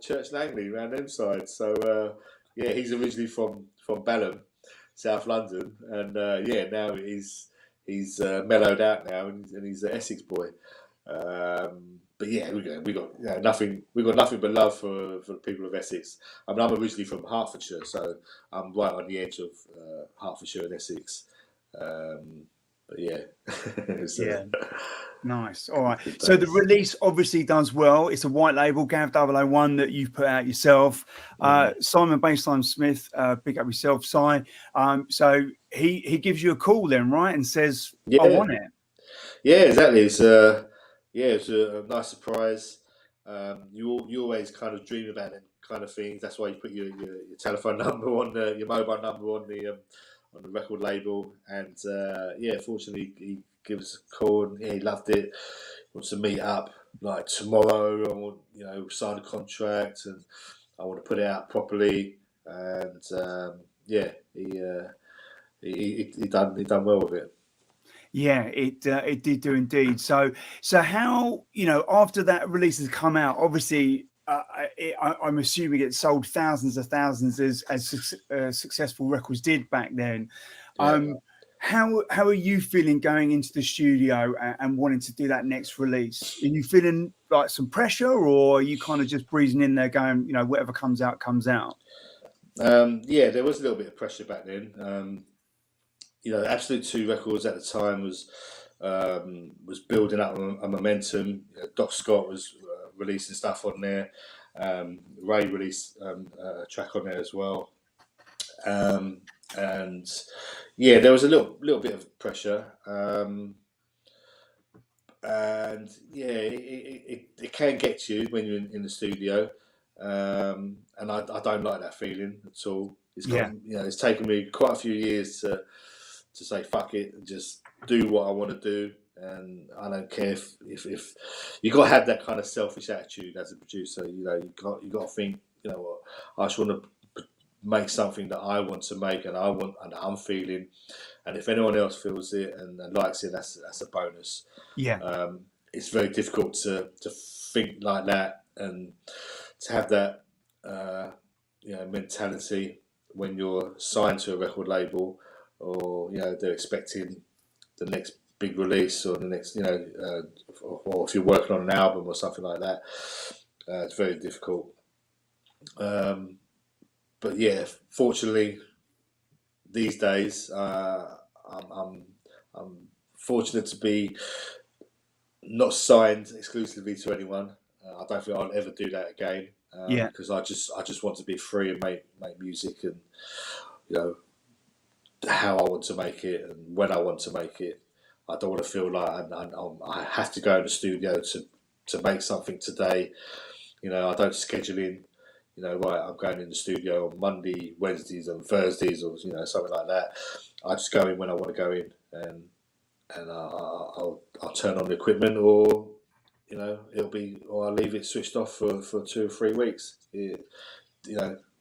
Church Langley around them sides. So he's originally from Balham, South London, and now he's mellowed out now, and he's an Essex boy. But yeah, we got nothing. We got nothing but love for the people of Essex. I mean, I'm originally from Hertfordshire, so I'm right on the edge of Hertfordshire and Essex. But yeah, Yeah. Nice. All right. So the release obviously does well. It's a white label, Gav 001 that you've put out yourself. Simon Baseline Smith, big up yourself, Si. So he gives you a call then, right, and says, "I want it." Yeah, exactly. It's a nice surprise. You always kind of dream about them kind of things. That's why you put your telephone number on your mobile number on the record label. And fortunately he gives us a call and he loved it. Wants to meet up like tomorrow. I want sign a contract and I want to put it out properly. And he done well with it. Yeah, it did do indeed. So how after that release has come out, obviously I'm assuming it sold thousands as successful records did back then. How are you feeling going into the studio and wanting to do that next release? Are you feeling like some pressure, or are you kind of just breezing in there, going, whatever comes out comes out? There was a little bit of pressure back then. Absolute 2 Records at the time was building up a momentum. Doc Scott was releasing stuff on there. Ray released a track on there as well. There was a little bit of pressure. It can get to you when you're in the studio. And I don't like that feeling at all. It's taken me quite a few years to say fuck it and just do what I want to do, and I don't care if you got to have that kind of selfish attitude as a producer. You got to think, what, I just want to make something that I want to make and I'm feeling, and if anyone else feels it and likes it, that's a bonus. It's very difficult to think like that and to have that mentality when you're signed to a record label, or they're expecting the next big release or the next or if you're working on an album or something like that. It's very difficult. But yeah, fortunately these days I'm fortunate to be not signed exclusively to anyone. I don't think I'll ever do that again. Because I just want to be free and make music, and how I want to make it and when I want to make it. I don't want to feel like I have to go in the studio to make something today. I don't schedule in. right, I'm going in the studio on Monday, Wednesdays, and Thursdays, or something like that. I just go in when I want to go in, and I'll turn on the equipment, or or I'll leave it switched off for 2 or 3 weeks. It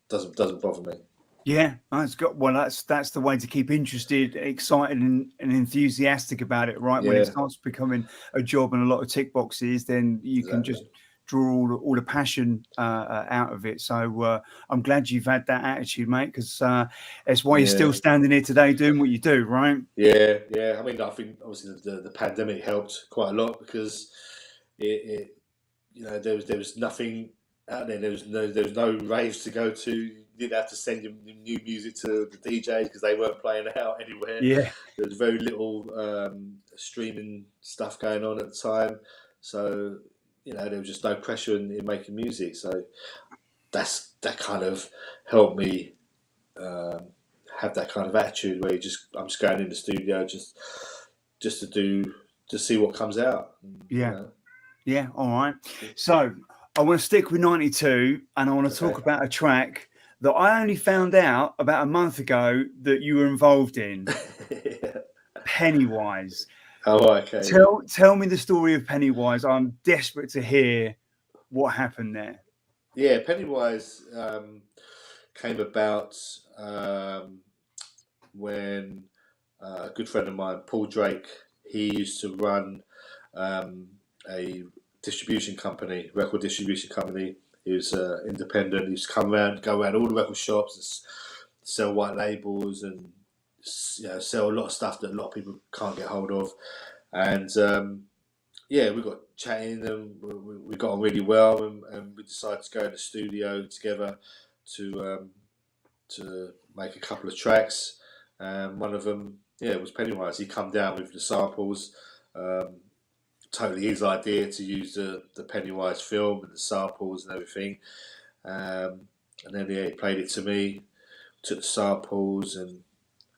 doesn't bother me. Yeah, that's got well. That's the way to keep interested, excited, and enthusiastic about it. Right when it Yeah, starts becoming a job and a lot of tick boxes, then you can just exactly. draw all the passion out of it. So I'm glad you've had that attitude, mate, because that's why you're still Yeah, standing here today doing what you do, right? yeah. I mean, I think obviously the pandemic helped quite a lot, because it there was nothing out there. There was no raves to go to. You didn't have to send your new music to the DJs because they weren't playing out anywhere. Yeah, There was very little streaming stuff going on at the time, so there was just no pressure in making music. So that kind of helped me um, have that kind of attitude where I'm just going in the studio just to see what comes out. yeah, yeah. All right. So I want to stick with '92, and I want to talk Okay. about a track that I only found out about a month ago that you were involved in. Yeah. Pennywise. Oh, okay. Tell me the story of Pennywise. I'm desperate to hear what happened there. Yeah, Pennywise came about when a good friend of mine, Paul Drake, he used to run um, a distribution company, record distribution company. He was independent. He used to go around all the record shops and sell white labels, and sell a lot of stuff that a lot of people can't get hold of. And we got chatting, and we got on really well, and we decided to go in the studio together to to make a couple of tracks. One of them, was Pennywise. He come down with the samples. Um, Totally his idea to use the Pennywise film and the samples and everything. And then he played it to me, took the samples, and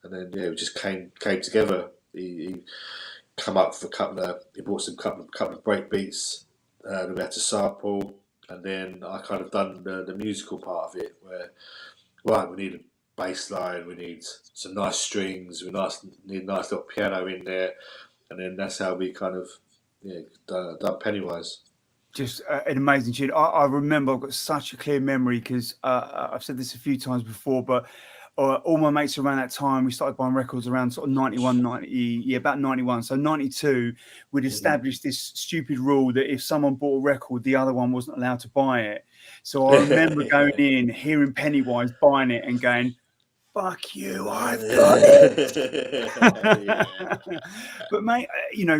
then we just came together. He come up for he brought some couple of break beats that we had to sample, and then I kind of done the musical part of it, where right, we need a bass line, we need some nice strings, need a nice little piano in there, and then that's how we kind of done Pennywise. Just an amazing tune. I remember I've got such a clear memory because I've said this a few times before, but all my mates around that time, we started buying records around sort of 91, 90, yeah, about 91. So 92, we'd established this stupid rule that if someone bought a record, the other one wasn't allowed to buy it. So I remember going in, hearing Pennywise, buying it and going, fuck you, I've got it. Yeah. But mate,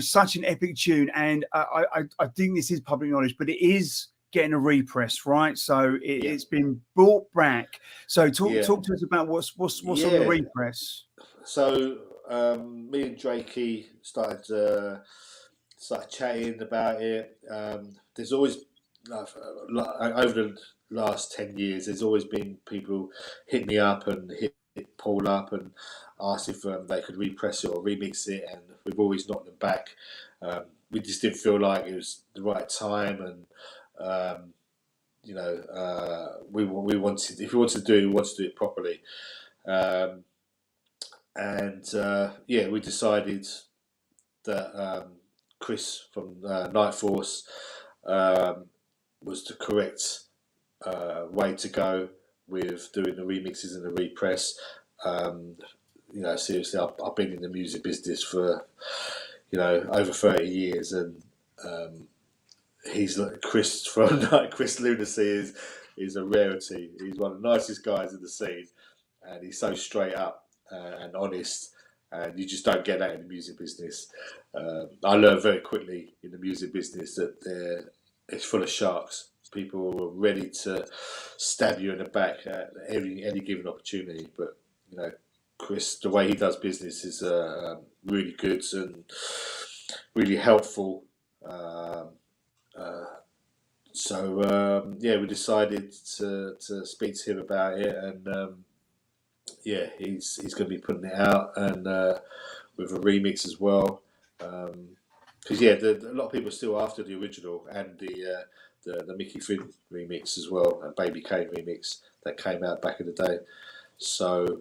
such an epic tune, and I think this is public knowledge, but it is getting a repress, right? So Yeah. it's been brought back. So talk Yeah. to us about what's on the repress. So me and Drakey started chatting about it. There's always over the last 10 years, there's always been people hit me up and hit Paul up and asked if they could repress it or remix it, and we've always knocked them back. We just didn't feel like it was the right time, and we wanted, if we wanted to do it, we wanted to do it properly. Um, and we decided that Chris from Kniteforce was the correct way to go with doing the remixes and the repress. Seriously, I've been in the music business for over 30 years, and he's like Chris from Chris Lunacy is a rarity. He's one of the nicest guys in the scene, and he's so straight up and honest. And you just don't get that in the music business. I learned very quickly in the music business that it's full of sharks. People are ready to stab you in the back at any given opportunity. But Chris, the way he does business is really good and really helpful. We decided to speak to him about it, and he's going to be putting it out, and with a remix as well. Because a lot of people are still after the original and the Mickey Finn remix as well, and Baby Kane remix that came out back in the day. So,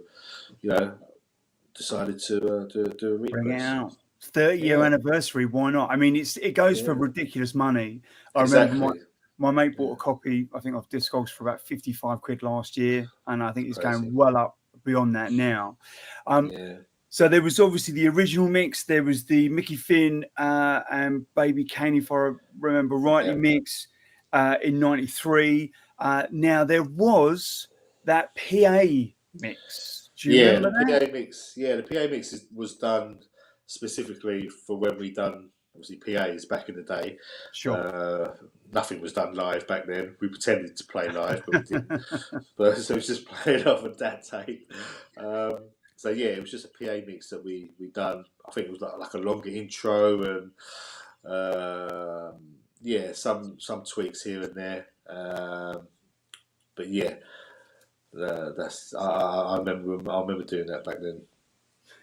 decided to do a Bring it repress. out. 30-year anniversary, why not? I mean, it goes for ridiculous money. I remember my mate bought a copy, I think, of Discogs for about 55 quid last year, and I think it's going well up beyond that now. So there was obviously the original mix, there was the Mickey Finn and Baby Kane, if I remember rightly, mix in 93. Now there was that PA mix. Do you remember that? PA mix. Yeah, the PA mix was done specifically for when we done obviously PAs back in the day. Sure. Nothing was done live back then. We pretended to play live, but we didn't. But so it was just playing off of that tape. So yeah, it was just a PA mix that we done. I think it was like a longer intro and some tweaks here and there. But yeah. I remember doing that back then.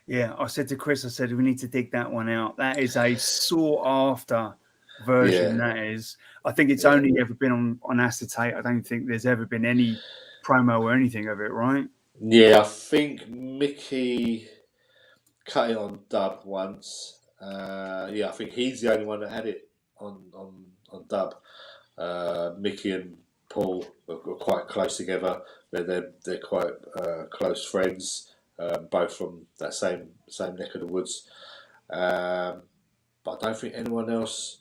Yeah, I said to Chris, I said we need to dig that one out. That is a sought after version. That is, I think it's only ever been on acetate. I don't think there's ever been any promo or anything of it, right? Yeah, I think Mickey cut it on dub once. I think he's the only one that had it on dub. Mickey and Paul are quite close together. They're quite close friends, both from that same neck of the woods. But I don't think anyone else.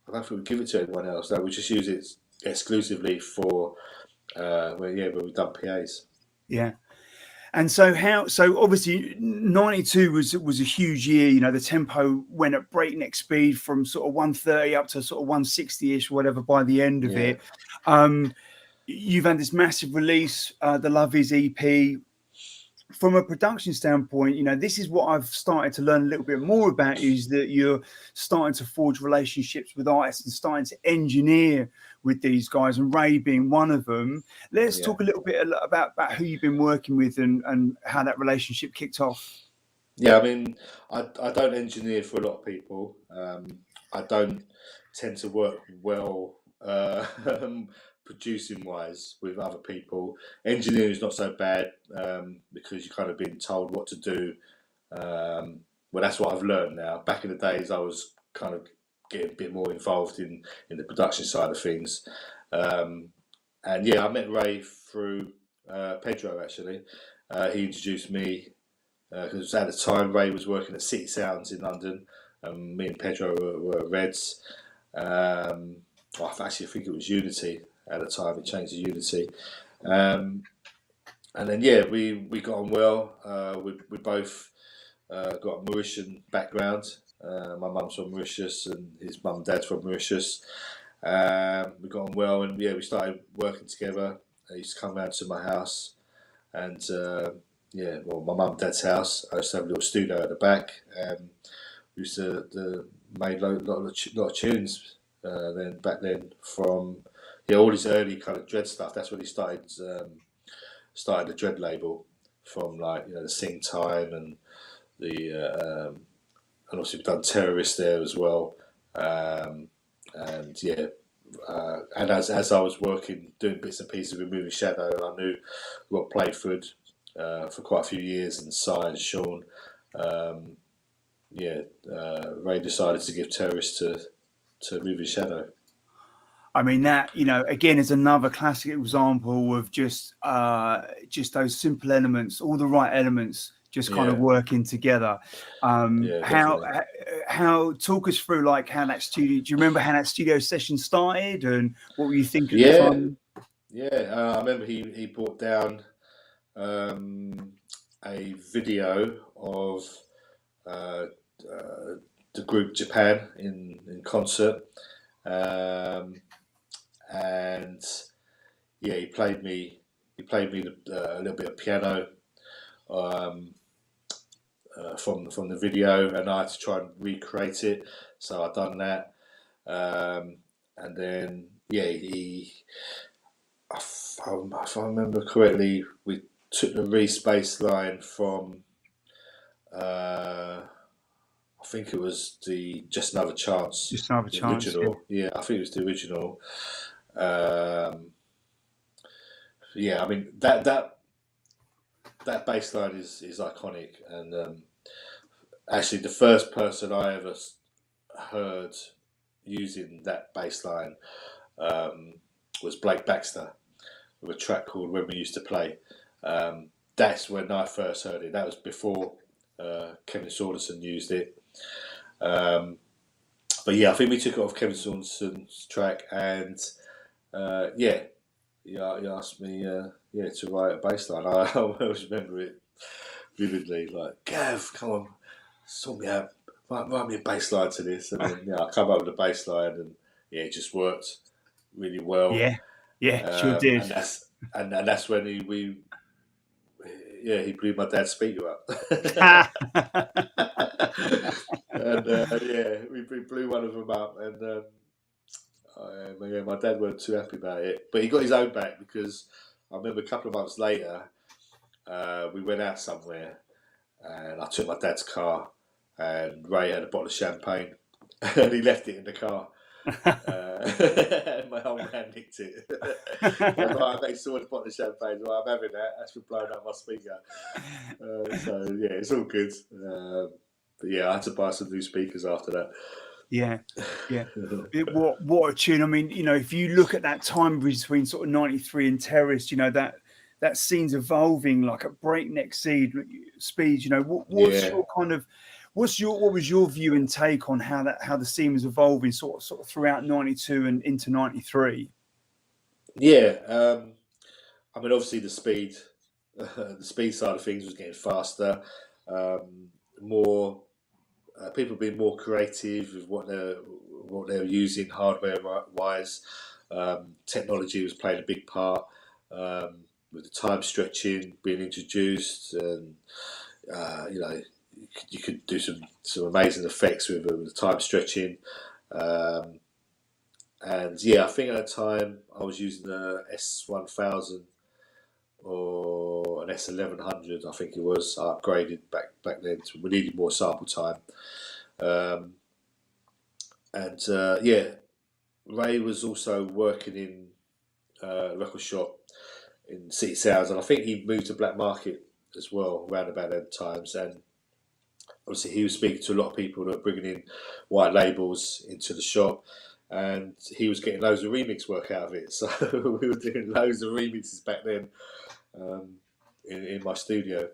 I don't think we give it to anyone else. No, we just use it exclusively for when we've done PAs. Yeah. And so obviously 92 was a huge year. You know, the tempo went at breakneck speed from sort of 130 up to sort of 160-ish, whatever, by the end of it. You've had this massive release, the Love Is EP. From a production standpoint, you know, this is what I've started to learn a little bit more about, is that you're starting to forge relationships with artists and starting to engineer with these guys, and Ray being one of them. Let's talk a little bit about who you've been working with and how that relationship kicked off. Yeah, I mean, I don't engineer for a lot of people. I don't tend to work well producing wise with other people. Engineering is not so bad because you're kind of being told what to do. Well, that's what I've learned now. Back in the days, I was kind of getting a bit more involved in the production side of things. And I met Ray through Pedro, actually. He introduced me because at the time Ray was working at City Sounds in London. Me and Pedro were Reds. I think it was Unity at the time. It changed to Unity. And then, we got on well. We both got a Mauritian background. My mum's from Mauritius and his mum and dad's from Mauritius. We got on well, and we started working together. He used to come round to my house, and my mum and dad's house. I used to have a little studio at the back. We used to made a lot of tunes back then from all this early kind of dread stuff. That's when he started the dread label, from the Sing Time and the and also we've done Terrorist there as well. And as I was working, doing bits and pieces with Moving Shadow, and I knew Rob Playford for quite a few years, and Si and Sean. Ray decided to give Terrorist to Moving Shadow. I mean, that, again, is another classic example of just those simple elements, all the right elements, just kind of working together. How talk us through how that studio? Do you remember how that studio session started, and what were you thinking at the time? I remember he brought down a video of the group Japan in concert. He played me a little bit of piano from the video, and I had to try and recreate it. So I done that, and then if I remember correctly, we took the Reese bass line from I think it was the Just Another Chance. Just Another Chance. Original. Yeah, I think it was the original. Yeah, I mean that bass line is iconic, and actually the first person I ever heard using that bass line was Blake Baxter with a track called "When We Used to Play." That's when I first heard it. That was before Kevin Saunderson used it. But yeah, I think we took it off Kevin Saunderson's track, and yeah, he asked me to write a bass line. I always remember it vividly. Like, Gav, come on, sort me out. Write me a bass line to this, and then I come up with a bass line, and it just worked really well. Yeah, sure did. And that's when he blew my dad's speaker up. And we blew one of them up, and my dad weren't too happy about it, but he got his own back, because I remember a couple of months later, we went out somewhere, and I took my dad's car, and Ray had a bottle of champagne, and he left it in the car. My old man nicked it. They saw the bottle of champagne. Well, I'm having that. That's for blowing up my speaker. So yeah, it's all good. But yeah, I had to buy some new speakers after that. Yeah. What a tune! I mean, if you look at that time between sort of '93 and Terrace, that scene's evolving like at breakneck speed. What was your view and take on how the scene was evolving sort of throughout '92 and into '93? Yeah, I mean, obviously the speed side of things was getting faster. More people being more creative with what they're using hardware wise. Technology was playing a big part, with the time stretching being introduced, and you could do some amazing effects with the time stretching. And yeah, I think at the time I was using the S1000 or an S1100. I think it was. I upgraded back then. We needed more sample time. Ray was also working in a record shop in City Sounds, and I think he moved to Black Market as well around about them times. And obviously he was speaking to a lot of people that were bringing in white labels into the shop, and he was getting loads of remix work out of it. So we were doing loads of remixes back then in my studio.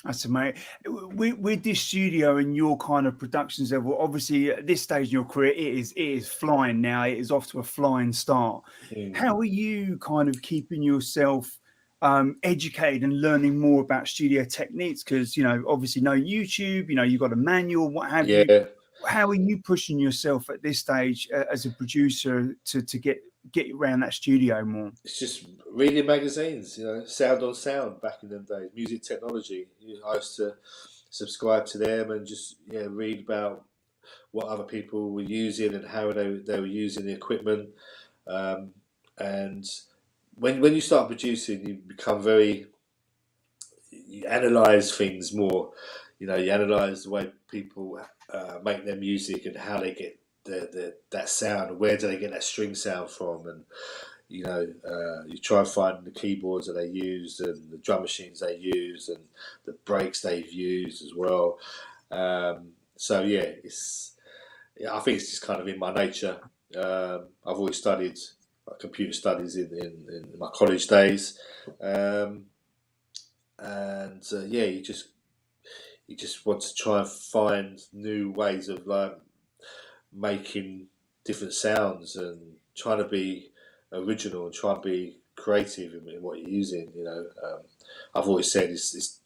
That's amazing. With this studio and your kind of productions level, obviously at this stage in your career, it is flying now. It is off to a flying start. How are you kind of keeping yourself educated and learning more about studio techniques? Because obviously no YouTube. You've got a manual. What have you? How are you pushing yourself at this stage as a producer to get around that studio more? It's just reading magazines, Sound on Sound back in them days, Music Technology. I used to subscribe to them and just read about what other people were using and how they were using the equipment. And when you start producing, you become you analyse things more. You analyse the way people make their music and how they get that sound. Where do they get that string sound from? And you try and find the keyboards that they used and the drum machines they use and the breaks they've used as well. I think it's just kind of in my nature. I've always studied computer studies in my college days, you just want to try and find new ways of making different sounds and trying to be original and try and be creative in what you're using. I've always said it's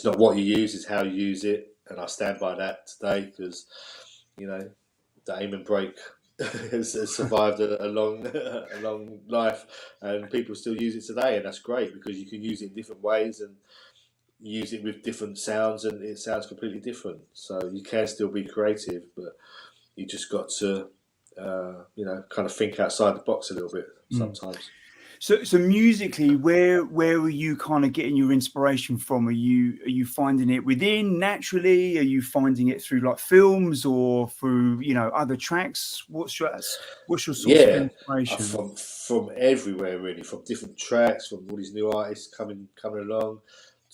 not what you use, it's how you use it, and I stand by that today, because the aim and break has survived a long life, and people still use it today, and that's great, because you can use it in different ways and use it with different sounds, and it sounds completely different. So you can still be creative, but you just got to kind of think outside the box a little bit sometimes. So musically, where are you kind of getting your inspiration from? Are you finding it within naturally? Are you finding it through like films or through other tracks? What's your source of Yeah, inspiration? from everywhere really, from different tracks, from all these new artists coming along,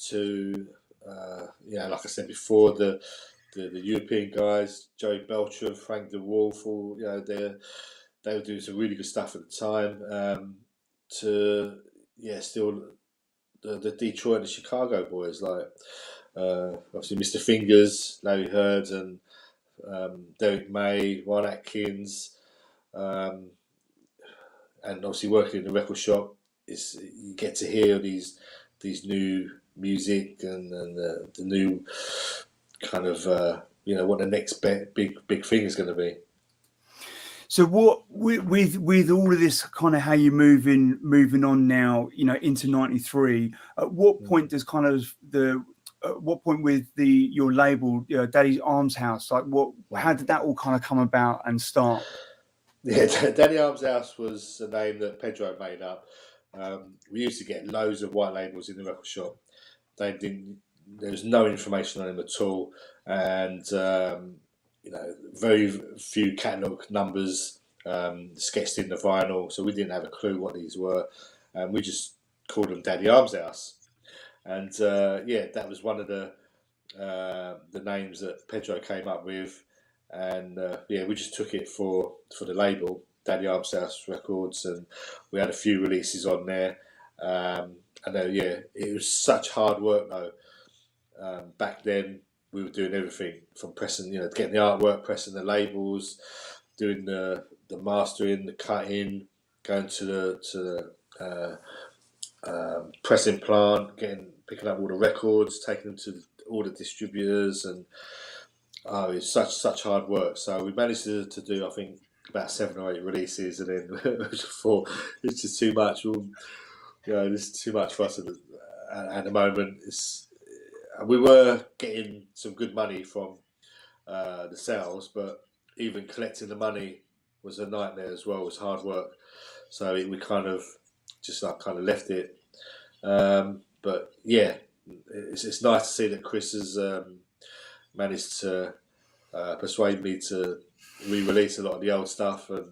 to like I said before, the European guys, Joey Belcher, Frank De Wolf, all they were doing some really good stuff at the time. To still the Detroit and Chicago boys like obviously Mr. Fingers, Larry Heard, and Derek May, Ron Atkins. And obviously working in the record shop, is you get to hear these new music and the new kind of what the next big thing is going to be. So what with all of this kind of how you're moving on now, into '93. At what point does kind of what point with your label, Daddy's Armshouse, like how did that all kind of come about and start? Yeah, Daddy Armshouse was a name that Pedro made up. We used to get loads of white labels in the record shop. There was no information on them at all, and very few catalogue numbers sketched in the vinyl, so we didn't have a clue what these were, and we just called them Daddy Armshouse. And that was one of the names that Pedro came up with, and we just took it for the label, Daddy Armshouse Records, and we had a few releases on there. It was such hard work though. Back then, we were doing everything from pressing, getting the artwork, pressing the labels, doing the mastering, the cutting, going to the pressing plant, picking up all the records, taking them to all the distributors, and it's such hard work. So we managed to do, I think, about 7 or 8 releases, and then thought it's just too much. This is too much for us at the moment. We were getting some good money from the sales, but even collecting the money was a nightmare as well. It was hard work, so we kind of just left it. But yeah, it's nice to see that Chris has managed to persuade me to re-release a lot of the old stuff and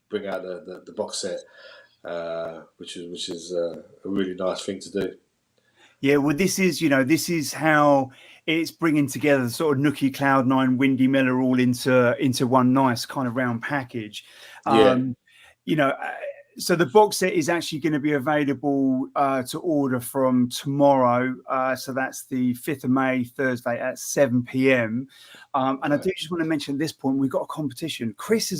bring out the box set, which is a really nice thing to do. Yeah, well, this is how it's bringing together sort of Nookie, Cloud9, Windy Miller all into one nice kind of round package. So the box set is actually going to be available to order from tomorrow. So that's the 5th of May, Thursday at 7 p.m. And I do just want to mention at this point, we've got a competition. Chris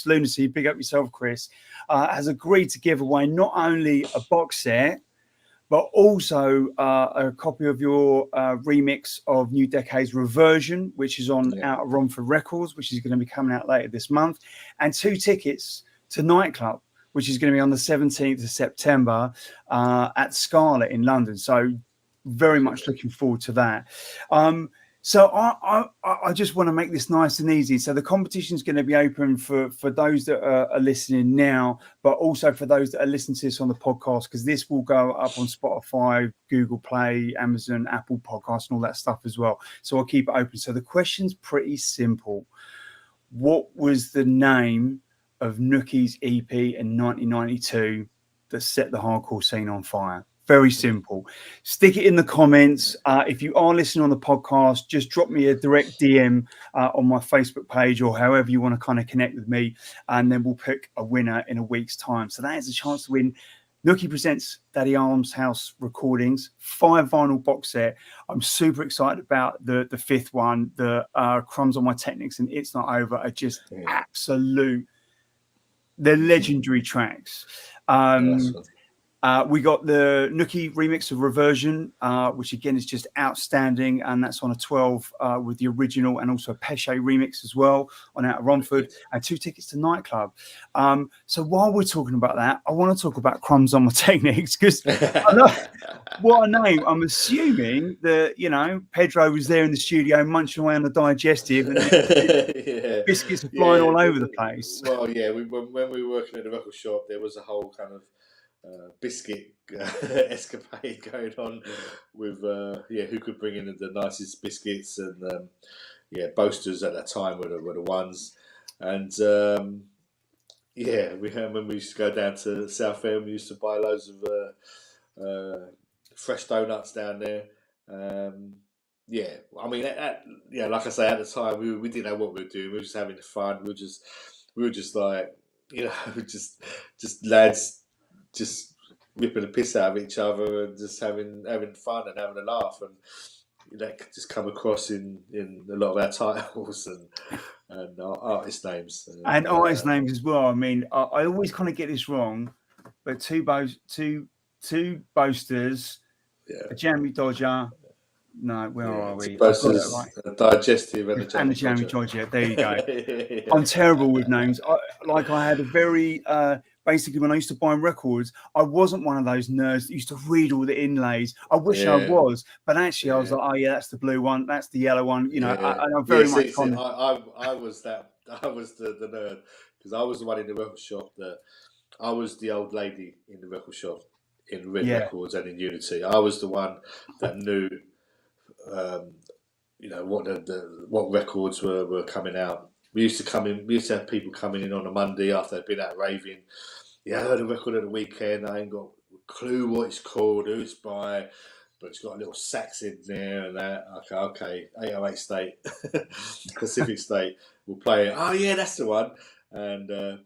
Lunacy, big up yourself, Chris, has agreed to give away not only a box set, but also a copy of your remix of New Decade's Reversion, which is out at Romford Records, which is going to be coming out later this month, and 2 tickets to Nightclub, which is going to be on the 17th of September at Scala in London. So very much looking forward to that. So I just want to make this nice and easy. So the competition is going to be open for those that are listening now, but also for those that are listening to this on the podcast, because this will go up on Spotify, Google Play, Amazon, Apple Podcasts, and all that stuff as well. So I'll keep it open. So the question's pretty simple. What was the name of Nookie's EP in 1992 that set the hardcore scene on fire? Very simple. Stick it in the comments. If you are listening on the podcast, just drop me a direct DM on my Facebook page or however you want to kind of connect with me, and then we'll pick a winner in a week's time. So that is a chance to win Nookie Presents Daddy Armshouse recordings, 5 vinyl box set. I'm super excited about the 5th one. The Crumbs on My Techniques and It's Not Over are just absolute. They're legendary tracks. We got the Nookie remix of Reversion, which again is just outstanding, and that's on a 12 with the original and also a Pesce remix as well on Out of Romford, and 2 tickets to Nightclub. So while we're talking about that, I want to talk about Crumbs on My Techniques, because what a name. I'm assuming that, you know, Pedro was there in the studio munching away on the digestive, and biscuits are flying all over the place. Well, yeah, when we were working at the record shop, there was a whole kind of biscuit escapade going on with who could bring in the nicest biscuits, and Boasters at that time were the ones, and when we used to go down to Southend, we used to buy loads of fresh donuts down there. I mean, like I say, at the time we didn't know what we were doing. We were just having fun. We were just like, you know, just lads, just ripping the piss out of each other and just having fun and having a laugh, and that could just come across in a lot of our titles and our artist names and artist names as well. I mean, I always kind of get this wrong, but two Boasters, a Jammy Dodger. No, where are we? Boasters, right. Digestive and the Jammy Dodger. There you go. I'm terrible with names. I had a very basically, when I used to buy records, I wasn't one of those nerds that used to read all the inlays. I wish I was, but actually I was like, oh yeah, that's the blue one, that's the yellow one. You know, I'm very much. I was the nerd, because I was the one in the record shop that I was the old lady in the record shop in Red Records and in Unity. I was the one that knew, what records were coming out. We used to have people coming in on a Monday after they'd been out raving. Yeah, I heard a record at the weekend. I ain't got a clue what it's called, who it's by, but it's got a little sax in there and that. Okay, 808 State, Pacific State will play it. Oh yeah, that's the one. And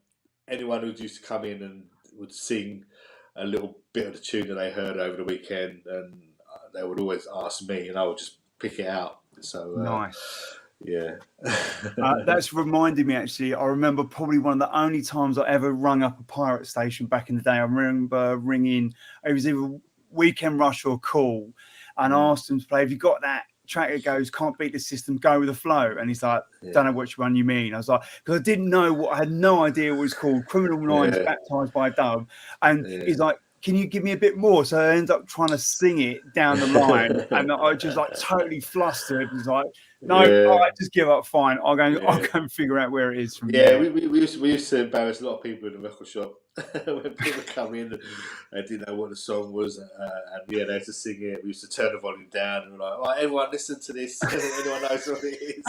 anyone who used to come in and would sing a little bit of the tune that they heard over the weekend, and they would always ask me, and I would just pick it out. So nice. Yeah. That's reminded me, actually. I remember probably one of the only times I ever rung up a pirate station back in the day. I remember ringing, it was either Weekend Rush or Call, and I asked him to play, have you got that track that goes, can't beat the system, go with the flow? And he's like, don't know which one you mean. I was like, because I didn't know I had no idea what it was called, Criminal Minds Baptized by Dub. And he's like, can you give me a bit more? So I ended up trying to sing it down the line, and I just like totally flustered. It was like, no, I just give up. Fine, I'll go and figure out where it is from there. We used to embarrass a lot of people in the record shop when people come in and they didn't know what the song was, and they had to sing it. We used to turn the volume down and we're like, all right, everyone listen to this. Anyone knows what it is?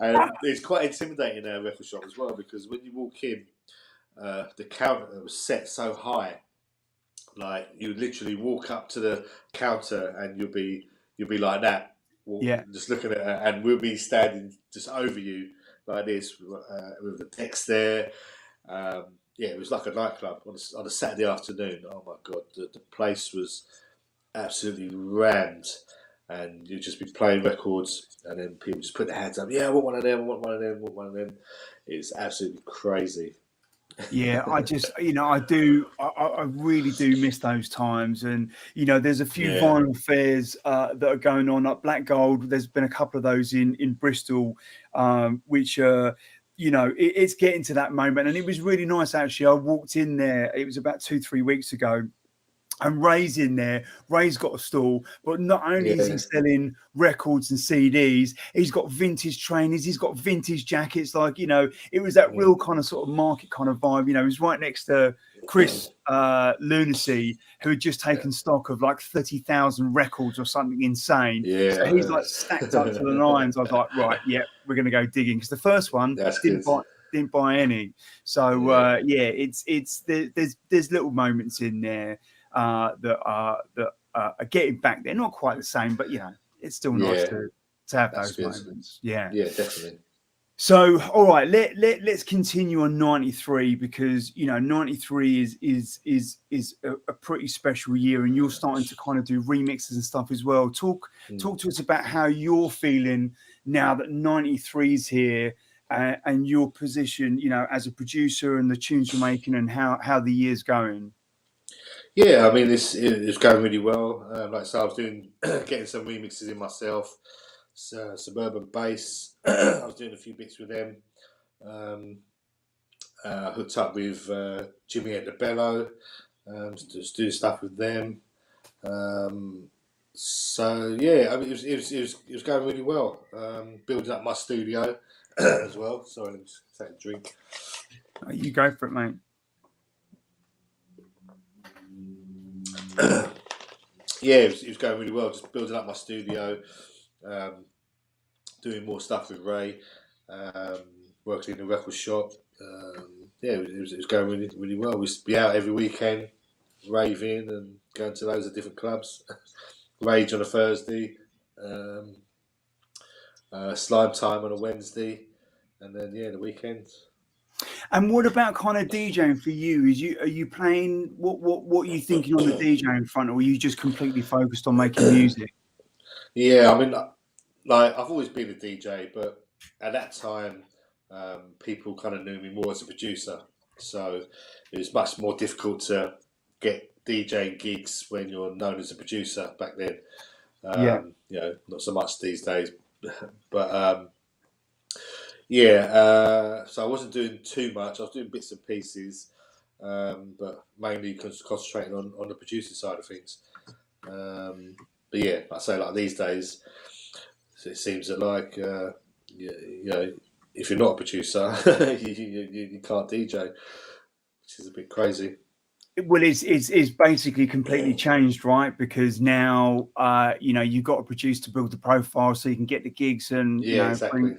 And it's quite intimidating in our record shop as well, because when you walk in, the counter was set so high, like you literally walk up to the counter and you'll be like that, just looking at it, and we'll be standing just over you like this with the decks there. It was like a nightclub on a Saturday afternoon. Oh my god, the place was absolutely rammed, and you'd just be playing records, and then people just put their hands up. Yeah, I want one of them. I want one of them. I want one of them. It's absolutely crazy. Yeah, I just, I really do miss those times. And, there's a few vinyl fairs that are going on, like Black Gold. There's been a couple of those in Bristol, which it's getting to that moment. And it was really nice, actually. I walked in there, it was about 2-3 weeks ago, and Ray's in there. Ray's got a stall, but not only is he selling records and CDs, he's got vintage trainers, he's got vintage jackets. Like, it was that real kind of sort of market kind of vibe. He was right next to Chris Lunacy, who had just taken stock of like 30,000 records or something insane. Yeah. So he's like stacked up to the nines. I was like, right, we're going to go digging, because the first one didn't buy any. So there's little moments in there that are getting back. They're not quite the same, but it's still nice to have those moments. Yeah, definitely. So, all right, let's continue on 93, because 93 is a pretty special year, and you're starting to kind of do remixes and stuff as well. Talk to us about how you're feeling now that 93 is here, and your position, as a producer, and the tunes you're making, and how the year's going. Yeah, I mean, it's going really well. Like I said, I was getting some remixes in myself. Suburban Bass, I was doing a few bits with them. Um, Hooked up with Jimmy at the Bello, just doing stuff with them. So yeah, I mean, it was going really well. Building up my studio as well. Sorry, let me just take a drink. You go for it, mate. Yeah, it was going really well. Just building up my studio, doing more stuff with Ray, um, working in the record shop. Yeah, it was going really well. We'd be out every weekend, raving and going to loads of different clubs. Rage on a Thursday, um, Slime Time on a Wednesday, and then the weekends. And what about kind of DJing for you? Are you playing? What are you thinking on the DJing front, or are you just completely focused on making music? Yeah, I mean, like I've always been a DJ, but at that time, people kind of knew me more as a producer. So it was much more difficult to get DJ gigs when you're known as a producer back then. Yeah. Not so much these days, but so I wasn't doing too much. I was doing bits and pieces, but mainly concentrating on the producer side of things. But yeah, I say like these days, it seems that like if you're not a producer, you can't DJ, which is a bit crazy. Well, it's basically completely changed, right? Because now, you've got to produce to build the profile so you can get the gigs and Exactly.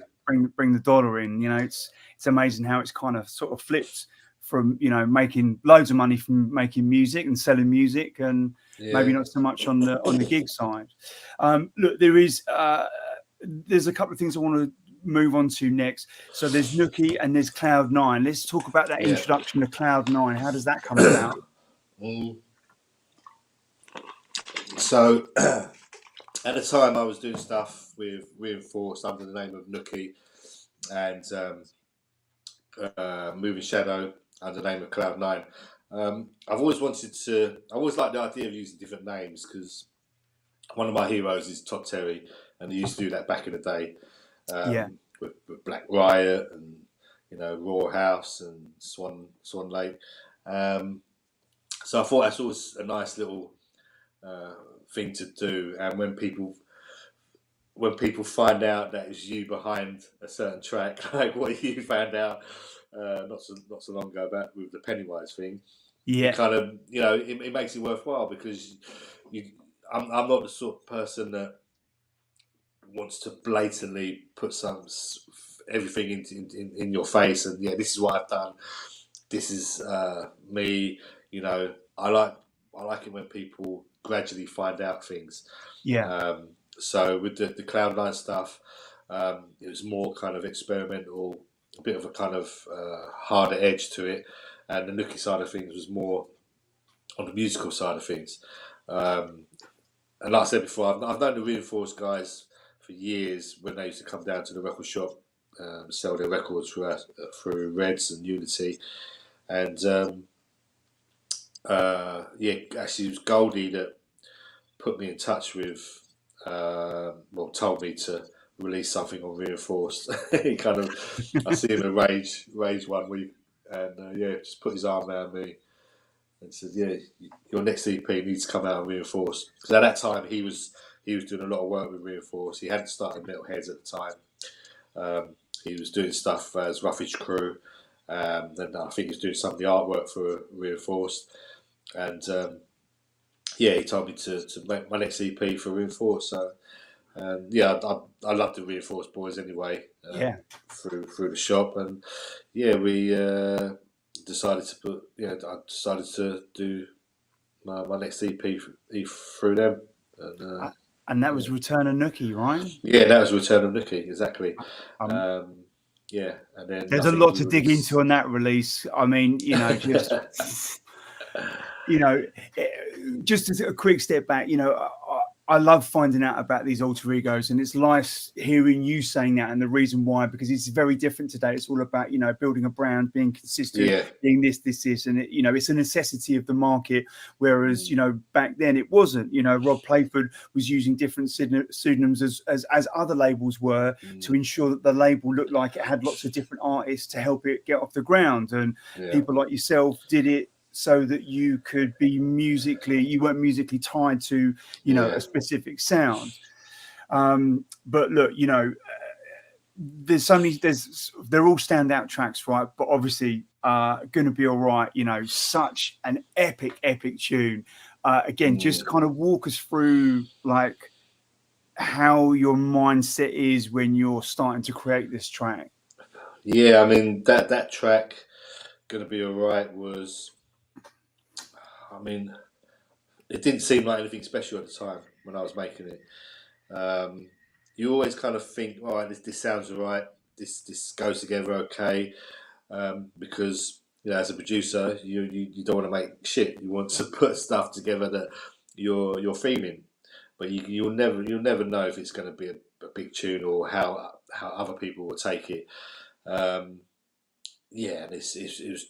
bring the dollar in. It's amazing how it's kind of sort of flipped from making loads of money from making music and selling music, and maybe not so much on the gig side. Look, there's a couple of things I want to move on to next. So there's Nookie and there's Cloud9. Let's talk about that introduction to Cloud9. How does that come about? So at the time I was doing stuff with Reinforced under the name of Nookie and Moving Shadow under the name of Cloud9. I've always I always liked the idea of using different names because one of my heroes is Todd Terry, and he used to do that back in the day with Black Riot and Raw House and Swan Lake. So I thought that's always a nice little thing to do, and when people find out that it's you behind a certain track, like what you found out not so long ago about with the Pennywise thing, it kind of it makes it worthwhile because I'm not the sort of person that wants to blatantly put everything in your face and this is what I've done, this is me. I like it when people gradually find out things. So with the Cloud9 stuff, it was more kind of experimental, a bit of a kind of harder edge to it, and the Nookie side of things was more on the musical side of things. And like I said before, I've known the Reinforced guys for years when they used to come down to the record shop, sell their records through Reds and Unity, and actually it was Goldie that put me in touch with, told me to release something on Reinforced. He kind of, I see him in Rage one week, and just put his arm around me and said, your next EP needs to come out on Reinforced. Because at that time he was doing a lot of work with Reinforced. He hadn't started Metalheads at the time. He was doing stuff as Roughage Crew. Then I think he was doing some of the artwork for Reinforced. And he told me to make my next EP for Reinforced. So I love the Reinforced boys anyway. Through the shop, and we decided to do my next EP through them. And that was Return of Nookie, right? Yeah, that was Return of Nookie, exactly. And then there's a lot to dig into on that release. I mean, just just as a quick step back, I love finding out about these alter egos, and it's nice hearing you saying that and the reason why, because it's very different today. It's all about, you know, building a brand, being consistent, being this, and it, you know, it's a necessity of the market. Whereas, you know, back then it wasn't. You know, Rob Playford was using different pseudonyms as other labels were to ensure that the label looked like it had lots of different artists to help it get off the ground. And people like yourself did it so that you could be you weren't musically tied to, you know, a specific sound. But look, you know, they're all standout tracks, right? But obviously, Gonna Be All Right, you know, such an epic tune. Again, just kind of walk us through like how your mindset is when you're starting to create this track. Yeah, I mean that track, Gonna Be All Right, was, I mean, it didn't seem like anything special at the time when I was making it. You always kind of think, all right, this sounds all right. This goes together okay, because, you know, as a producer, you don't want to make shit. You want to put stuff together that you're feeling, but you'll never know if it's going to be a big tune or how other people will take it. Yeah, and it was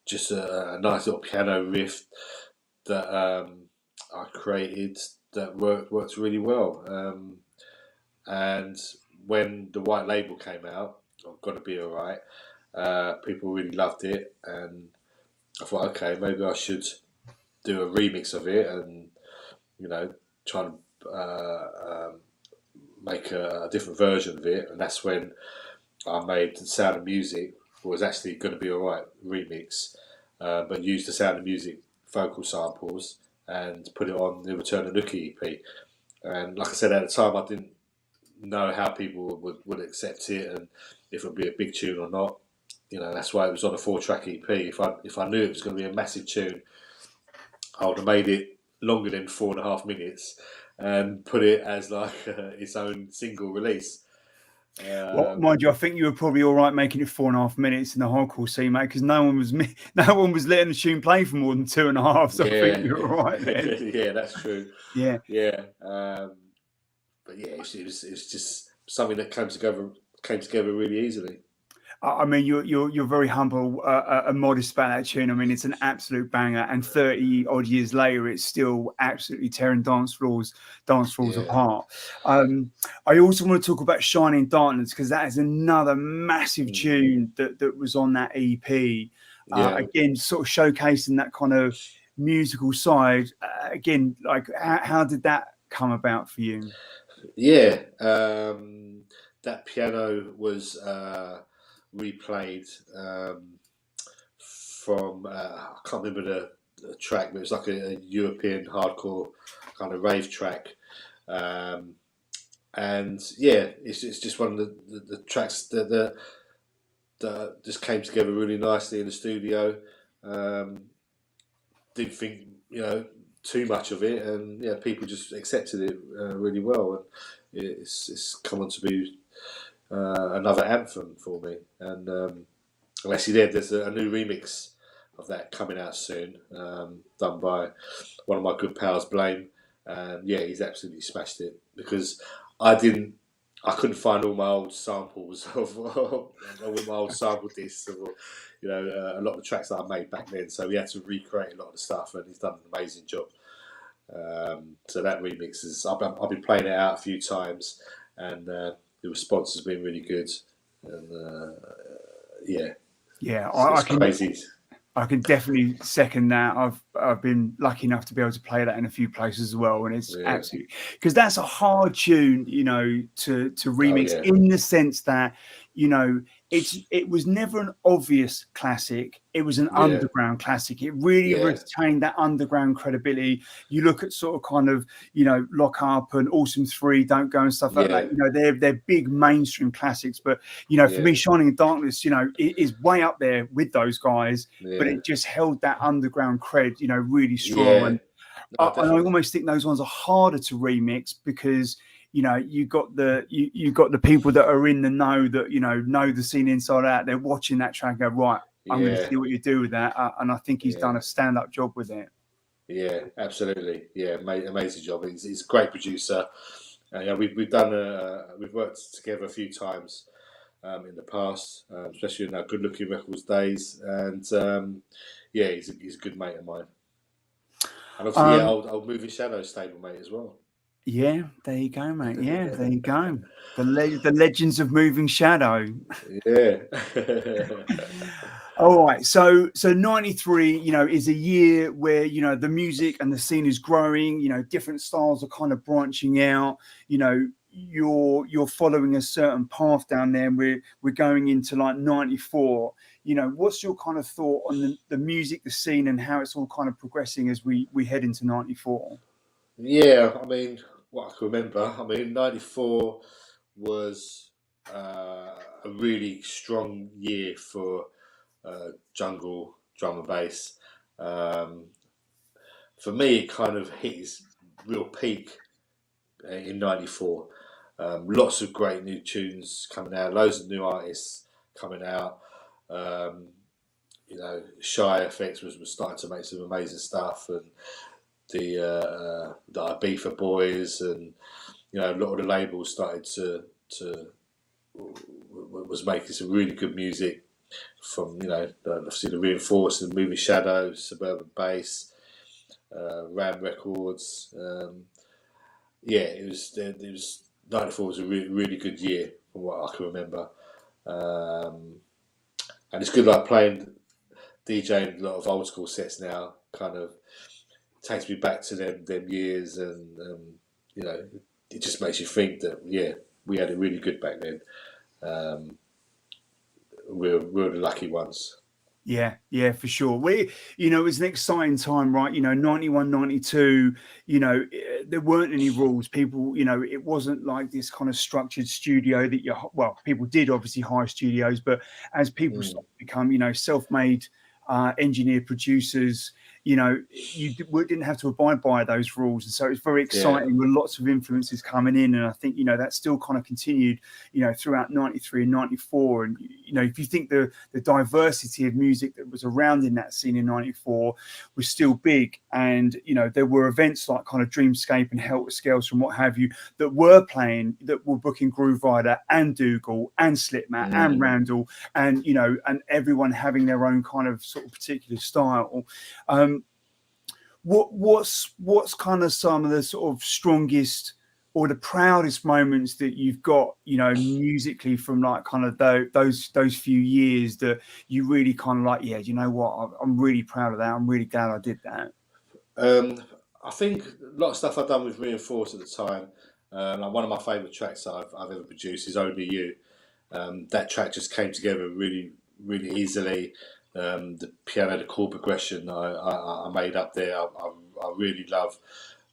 just a nice little piano riff that I created that worked really well. And when the white label came out, I've Got to Be All Right, people really loved it, and I thought, okay, maybe I should do a remix of it, and, you know, try and make a different version of it. And that's when I made The Sound of Music, was actually Gonna Be All Right remix, but used The Sound of Music vocal samples and put it on the Return of Nookie EP. And like I said, at the time, I didn't know how people would accept it and if it would be a big tune or not. You know, that's why it was on a 4-track EP. If I knew it was going to be a massive tune, I would have made it longer than 4.5 minutes and put it as like its own single release. Well, mind you, I think you were probably all right making it 4.5 minutes in the hardcore scene, mate, because no one was letting the tune play for more than 2.5. So I think you're all right there. Yeah, that's true. Yeah. But yeah, it was just something that came together really easily. I mean, you're very humble and modest about that tune. I mean, it's an absolute banger, and 30 odd years later, it's still absolutely tearing dance floors apart. I also want to talk about Shining Darkness, because that is another massive tune that was on that EP. Again, sort of showcasing that kind of musical side. Again, like how did that come about for you? Yeah, that piano was replayed from I can't remember the track, but it was like a European hardcore kind of rave track, and yeah, it's just one of the tracks that just came together really nicely in the studio. Didn't think, you know, too much of it, and yeah, people just accepted it really well, and it's come on to be another anthem for me. And unless there's a new remix of that coming out soon, done by one of my good pals, Blame. Yeah, he's absolutely smashed it, because I couldn't find all my old samples of all my old sample discs of, you know, a lot of the tracks that I made back then. So we had to recreate a lot of the stuff, and he's done an amazing job. So that remix I've been playing it out a few times, and the response has been really good. And crazy. I can definitely second that. I've been lucky enough to be able to play that in a few places as well, and it's absolutely, because that's a hard tune, you know, to remix, in the sense that, you know, it was never an obvious classic. It was an underground classic. It really retained that underground credibility. You look at sort of kind of, you know, Lock Up and Awesome 3, Don't Go and stuff like that. You know, they're big mainstream classics. But, you know, for me, Shining in Darkness, you know, it is way up there with those guys. But it just held that underground cred, you know, really strong. And I almost think those ones are harder to remix, because, you know, you got the people that are in the know, that, you know the scene inside out. They're watching that track and go, right, I'm going to see what you do with that. And I think he's done a stand-up job with it. Yeah, absolutely. Yeah, amazing job. He's a great producer. Yeah, we've worked together a few times in the past, especially in our Good Looking Records days. And yeah, he's a good mate of mine. And obviously, yeah, Um, old Moving Shadows stable mate as well. yeah, there you go, mate. Yeah, there you go. The legends of Moving Shadow. Yeah. All right, so 93, is a year where the music and the scene is growing. Different styles are kind of branching out. You're following a certain path down there, and we're going into like 94. What's your kind of thought on the music, the scene, and how it's all kind of progressing as we head into 94? Yeah, I mean, what I can remember, I mean, '94 was a really strong year for jungle drum and bass. Um, for me, it kind of hit its real peak in '94. Lots of great new tunes coming out, loads of new artists coming out. Um, Shy Effects was starting to make some amazing stuff, and the Ibiza Boys, and a lot of the labels started to was making some really good music from obviously the Reinforced and Moving Shadows, Suburban Bass, Ram Records. Yeah, it was '94 was a really good year from what I can remember, um, and it's good like playing DJing a lot of old school sets now. Kind of takes me back to them years, and it just makes you think that we had it really good back then. Um, we're the lucky ones. Yeah, for sure. It was an exciting time, right? 91, 92, there weren't any rules. People, it wasn't like this kind of structured studio that well, people did obviously hire studios, but as people Mm, started to become, self-made engineered producers, didn't have to abide by those rules. And so it's very yeah. exciting with lots of influences coming in. And I think, that still kind of continued, throughout 93 and 94. And, if you think the diversity of music that was around in that scene in 94 was still big. And, there were events like kind of Dreamscape and Helter Scales and what have you that were playing, that were booking Groove Rider and Dougal and Slipmat and Mm. Randall, and, and everyone having their own kind of sort of particular style. What's kind of some of the sort of strongest or the proudest moments that you've got, musically from like kind of those few years that you really kind of like, yeah, you know what, I'm really proud of that. I'm really glad I did that. Um, I think a lot of stuff I've done with Reinforce at the time. Like one of my favourite tracks that I've ever produced is "Only You." That track just came together really easily. The piano, the chord progression I made up there, I really love.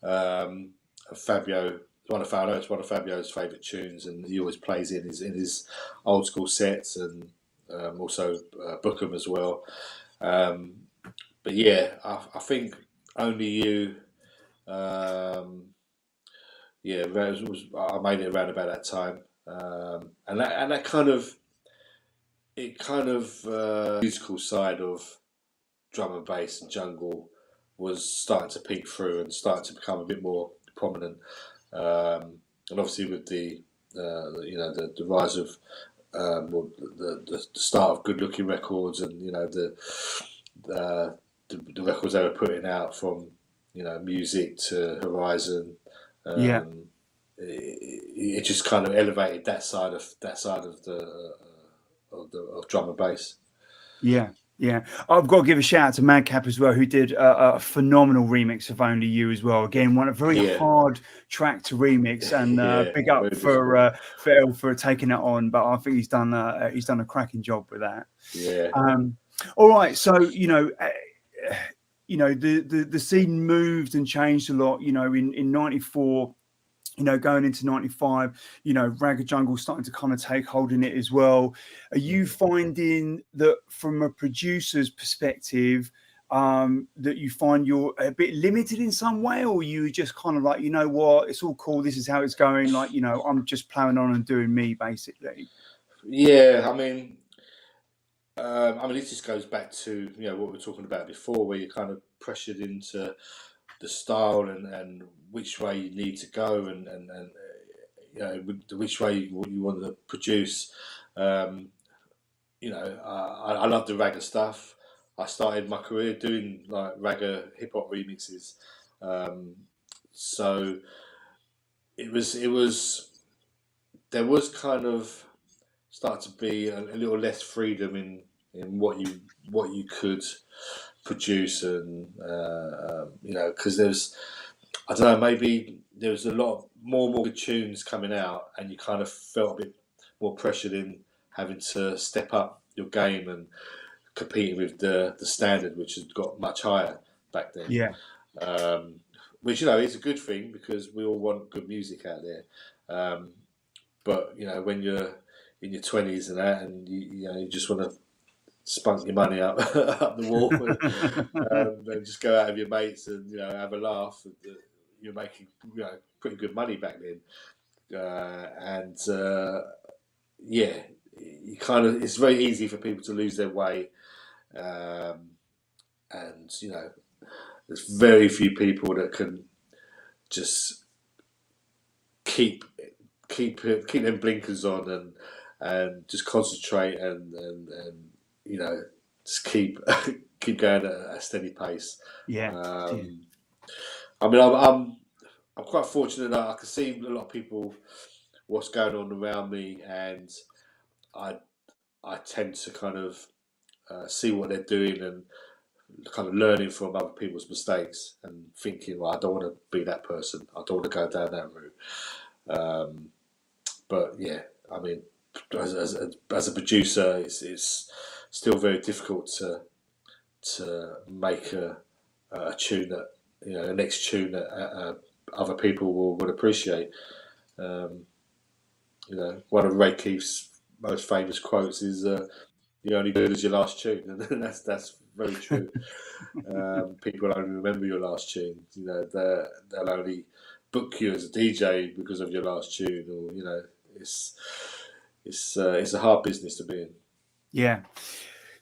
Um, Fabio, I know it's one of Fabio's favourite tunes, and he always plays it in his old school sets, and also Bookham as well. Um, but yeah, I think "Only You." Um, yeah, I made it around about that time, and that kind of musical side of drum and bass and jungle was starting to peek through and starting to become a bit more prominent. And obviously with the rise of well, the start of Good Looking Records, and uh, the records they were putting out, from Music to Horizon. Yeah. Um, it just kind of elevated that side of drum and bass. Yeah, yeah. I've got to give a shout out to Madcap as well, who did a phenomenal remix of "Only You" as well. Again, one a very Yeah, hard track to remix, and yeah, big up very difficult. for El for taking it on. But I think he's done a cracking job with that. Yeah. All right, so the scene moved and changed a lot. In '94. Going into 95, Ragged Jungle starting to kind of take hold in it as well. Are you Mm. finding that from a producer's perspective, that you find you're a bit limited in some way, or you just kind of like, you know what, it's all cool, this is how it's going, like, I'm just plowing on and doing me, basically. Yeah, I mean, this just goes back to what we were talking about before, where you're kind of pressured into the style and which way you need to go and you know, which way you want to produce. You know, I love the ragga stuff. I started my career doing like ragga hip hop remixes, so it was there was kind of start to be a little less freedom in what you could produce and you know, because there's, I don't know, maybe there was a lot more good tunes coming out and you kind of felt a bit more pressured in having to step up your game and competing with the standard, which has got much higher back then. Yeah. Which, you know, is a good thing because we all want good music out there. But you know, when you're in your 20s and that, and you know, you just want to spunk your money up up the wall and just go out with your mates and, you know, have a laugh. You're making, you know, pretty good money back then, and yeah, you kind of, it's very easy for people to lose their way, and you know, there's very few people that can just keep them blinkers on and just concentrate and you know, just keep keep going at a steady pace. Yeah. I mean, I'm quite fortunate that I can see a lot of people, what's going on around me, and I tend to kind of see what they're doing and kind of learning from other people's mistakes and thinking, well, I don't want to be that person. I don't want to go down that route. But yeah, I mean, as a producer, it's still very difficult to make a tune that, you know, the next tune that other people will appreciate. You know, one of Ray Keith's most famous quotes is, "You're only good as your last tune," and that's very true. People only remember your last tune. You know, they'll only book you as a DJ because of your last tune, or, you know, it's a hard business to be in. Yeah.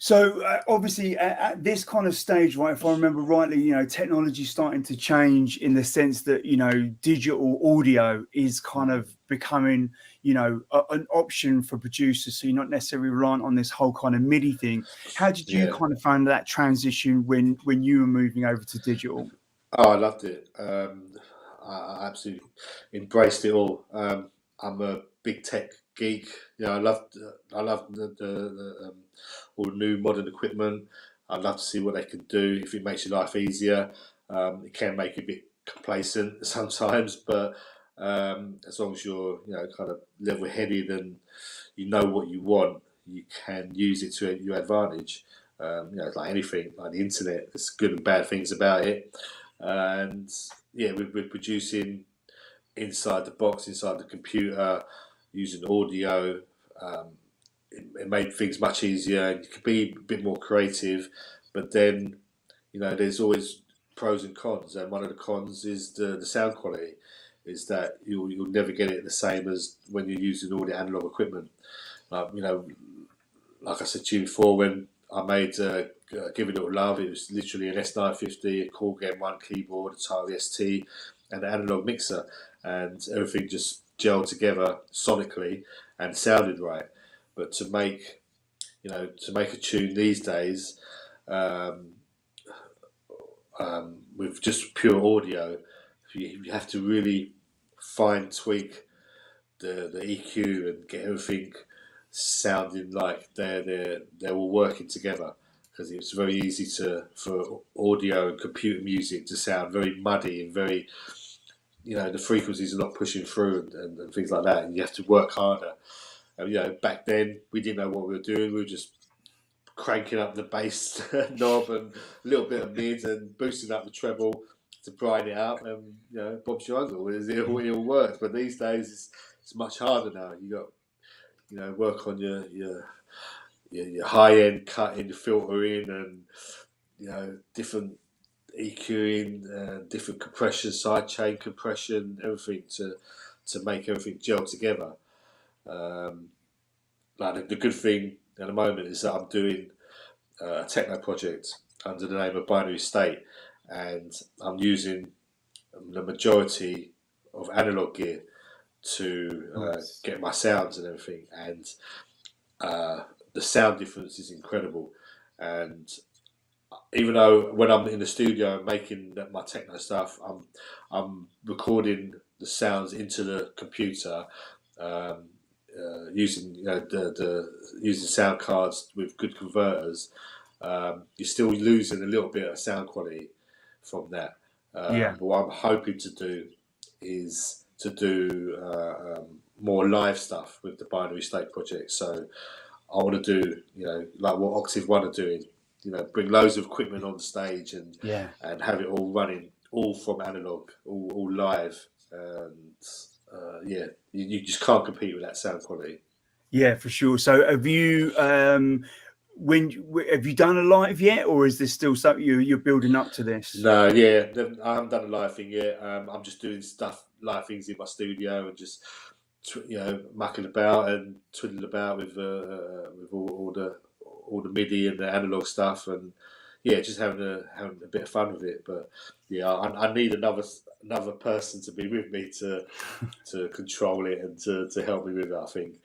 So obviously at this kind of stage, right, if I remember rightly, you know, technology starting to change in the sense that, you know, digital audio is kind of becoming, you know, an option for producers. So you're not necessarily reliant on this whole kind of MIDI thing. How did you kind of find that transition when you were moving over to digital? Oh, I loved it. I absolutely embraced it all. I'm a big tech geek. You know, I love the all the new modern equipment. I'd love to see what they can do if it makes your life easier. It can make you a bit complacent sometimes, but as long as you're, you know, kind of level-headed and you know what you want, you can use it to your advantage. You know, it's like anything, like the internet. There's good and bad things about it, and yeah, we're producing inside the box, inside the computer, using audio. It made things much easier. You could be a bit more creative, but then, you know, there's always pros and cons, and one of the cons is the sound quality. Is that you'll never get it the same as when you're using all the analog equipment. You know, like I said to you before, when I made Give It Little Love, it was literally an S950, a Korg M1 keyboard, a Tile ST, and an analog mixer, and everything just gelled together sonically and sounded right. But to make, you know, to make a tune these days, um, with just pure audio, you have to really fine tweak the EQ and get everything sounding like they're all working together, because it's very easy for audio and computer music to sound very muddy and very, you know, the frequencies are not pushing through and things like that, and you have to work harder. And, you know, back then we didn't know what we were doing. We were just cranking up the bass knob and a little bit of mid and boosting up the treble to brighten it up, and, you know, Bob's your uncle. It all works. But these days it's much harder now. You got, you know, work on your high end cutting, filtering, and, you know, different EQing, different compression, sidechain compression, everything to make everything gel together. Like the good thing at the moment is that I'm doing a techno project under the name of Binary State, and I'm using the majority of analog gear to get my sounds and everything, and the sound difference is incredible. And even though when I'm in the studio making my techno stuff, I'm recording the sounds into the computer, um, using using sound cards with good converters. You're still losing a little bit of sound quality from that. But what I'm hoping to do is to do more live stuff with the Binary State project. So I want to do, like what Octave One are doing, bring loads of equipment on stage and have it all running, all from analog, all live, and you just can't compete with that sound quality. Yeah, for sure. So have you have you done a live yet, or is this still something you're building up to this? No, I haven't done a live thing yet. I'm just doing live things in my studio and just mucking about and twiddling about with all the MIDI and the analog stuff, and just having a bit of fun with it. But I need another person to be with me to control it and to help me with it. I think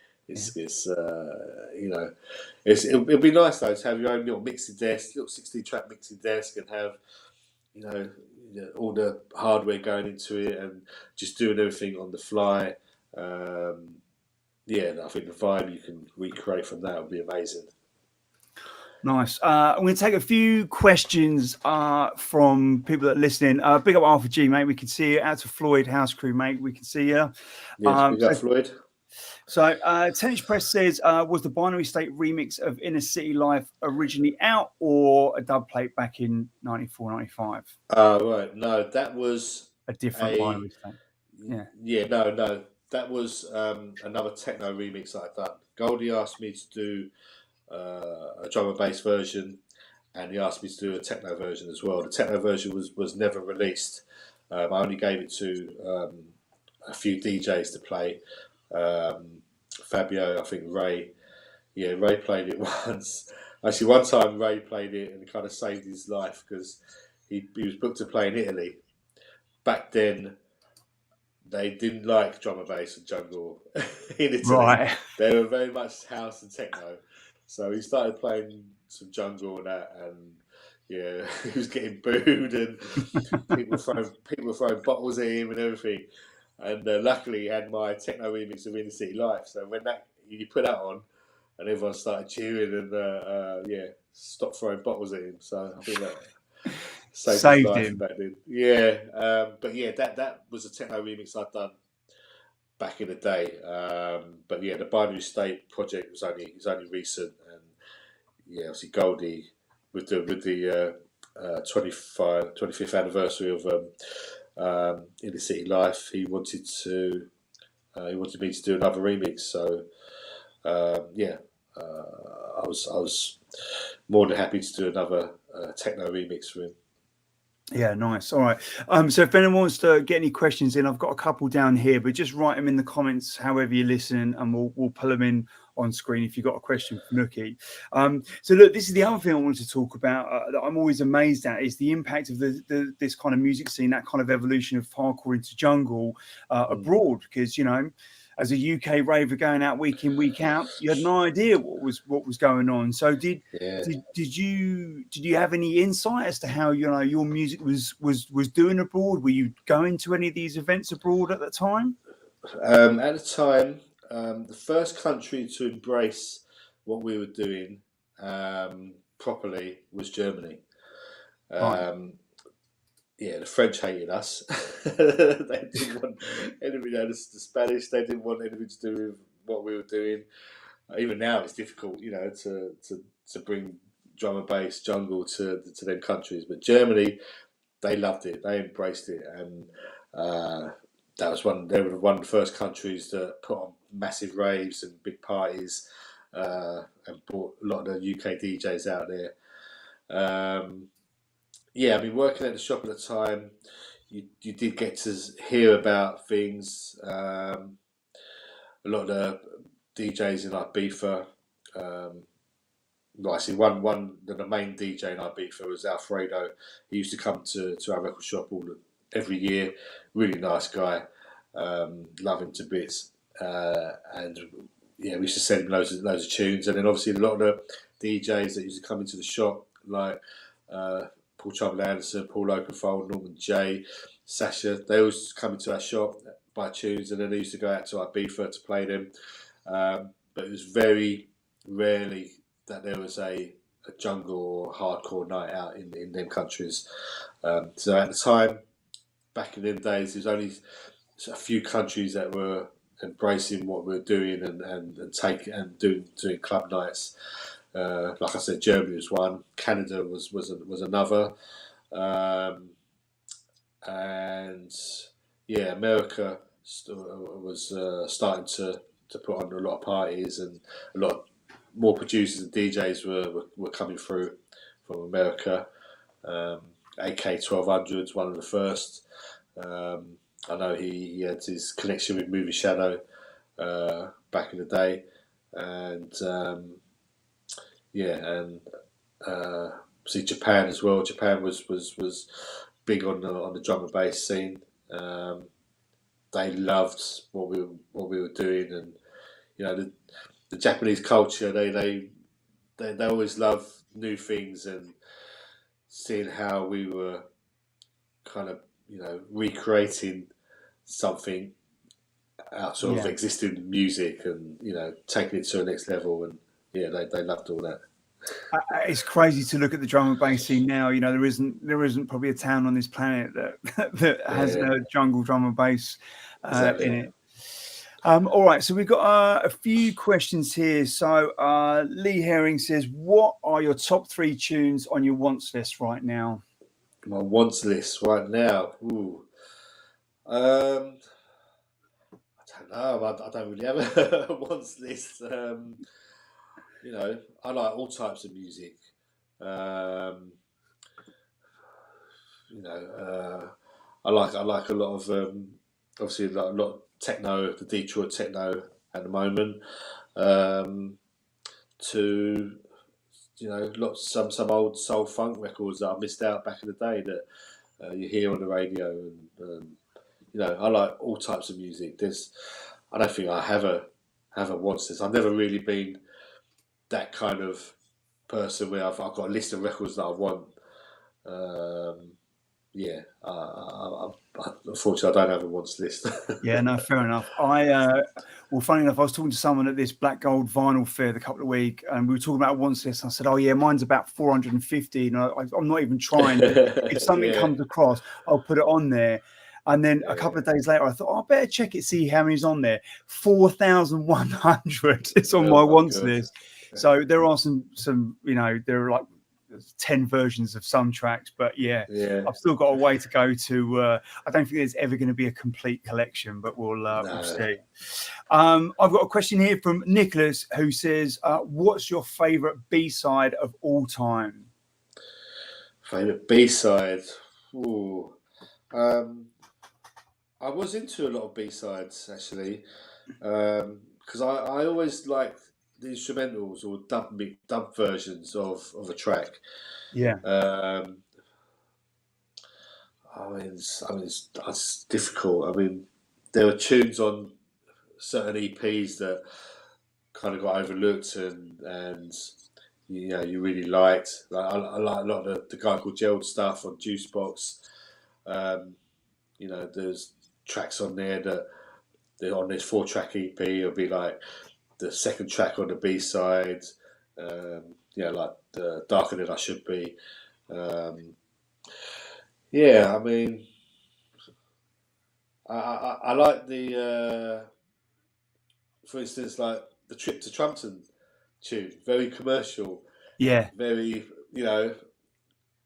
it'll be nice though to have your own little mixing desk, little 16-track mixing desk, and have all the hardware going into it and just doing everything on the fly. I think the vibe you can recreate from that would be amazing. Nice. I'm going to take a few questions from people that are listening. Big up Arthur G, mate. We can see you. Out to Floyd House Crew, mate. We can see you. Yes, big up Floyd. So, Tennis Press says, was the Binary State remix of Inner City Life originally out, or a dub plate back in 94, 95? Right. No, that was a different Binary State. No. That was another techno remix I'd done. Goldie asked me to do a drum and bass version, and he asked me to do a techno version as well. The techno version was never released. I only gave it to a few DJs to play. Fabio, I think Ray. Yeah, Ray played it once. Actually, one time Ray played it and it kind of saved his life because he was booked to play in Italy. Back then, they didn't like drum and bass and jungle in Italy. Right. They were very much house and techno. So he started playing some jungle and that, and he was getting booed and people throwing bottles at him and everything. And luckily, he had my techno remix of Inner City Life. So when you put that on, and everyone started cheering and stopped throwing bottles at him. So I think that saved his life him back then. Yeah, that was a techno remix I'd done back in the day. But the Binary State project was only recent, and obviously Goldie with the 25th anniversary of Inner City Life, he wanted me to do another remix. So I was more than happy to do another techno remix for him. Yeah, nice. All right. So if anyone wants to get any questions in, I've got a couple down here, but just write them in the comments however you listen, and we'll pull them in on screen if you've got a question for Nookie. So look, this is the other thing I wanted to talk about that I'm always amazed at is the impact of this kind of music scene, that kind of evolution of hardcore into jungle abroad, because as a UK raver going out week in, week out, you had no idea what was going on. So did you have any insight as to how your music was doing abroad? Were you going to any of these events abroad at the time? At the time, the first country to embrace what we were doing properly was Germany. The French hated us. They didn't want anything. The Spanish, they didn't want anything to do with what we were doing. Even now, it's difficult, to bring drum and bass jungle to them countries. But Germany, they loved it. They embraced it, and that was they were one of the first countries that put on massive raves and big parties, and brought a lot of the UK DJs out there. I mean, working at the shop at the time, you did get to hear about things. A lot of the DJs in Ibiza, Like I see one the main DJ in Ibiza was Alfredo. He used to come to our record shop every year. Really nice guy. Love him to bits. And yeah, we used to send him loads of tunes. And then obviously a lot of the DJs that used to come into the shop, like Paul Trouble Anderson, Paul Oakenfold, Norman J, Sasha, they always come into our shop, buy tunes, and then they used to go out to Ibiza to play them. But it was very rarely that there was a jungle or hardcore night out in them countries. So at the time, back in them days, there's only a few countries that were embracing what we're doing and doing club nights. Like I said, Germany was one. Canada was another. And yeah, America was starting to put on a lot of parties, and a lot more producers and DJs were coming through from America. AK 1200's one of the first. I know he had his connection with Movie Shadow back in the day, and see Japan as well. Japan was big on the drum and bass scene. They loved what we were doing, and you know the Japanese culture. They always love new things, and seeing how we were kind of recreating something out of existing music, and taking it to the next level, and yeah, they loved all that. It's crazy to look at the drum and bass scene now. There isn't probably a town on this planet that has a jungle drum and bass in it. All right, so we've got a few questions here. So Lee Herring says, what are your top 3 tunes on your wants list right now? My wants list right now. Ooh. I don't know. I don't really have a wants list. I like all types of music. I like a lot of obviously a lot of techno, the Detroit techno at the moment. To some old soul funk records that I missed out back in the day that you hear on the radio, and I like all types of music. I don't think I have a wants list. I've never really been that kind of person where I've got a list of records that I want. Unfortunately, I don't have a wants list. Yeah, no, fair enough. Funny enough, I was talking to someone at this Black Gold Vinyl Fair the couple of weeks, and we were talking about wants list. I said, "Oh yeah, mine's about 450, and I'm not even trying. If something comes across, I'll put it on there." And then a couple of days later, I thought, I better check it, see how many's on there. 4,100 is on my wants list. So there are some, there are like 10 versions of some tracks, but yeah, I've still got a way to go to. I don't think there's ever going to be a complete collection, but we'll see. I've got a question here from Nicholas, who says, "What's your favourite B-side of all time?" Favourite B-side? Ooh. I was into a lot of B-sides actually, because I always liked the instrumentals or dub versions of a track. Yeah. It's difficult. I mean, there were tunes on certain EPs that kind of got overlooked, and you really liked. Like, I like a lot of the guy called Gerald stuff on Juicebox. There's tracks on there that on this 4-track EP, it'll be like the second track on the B side, like the Darker Than I Should Be. I like the, for instance, like the Trip to Trumpton tune, very commercial, very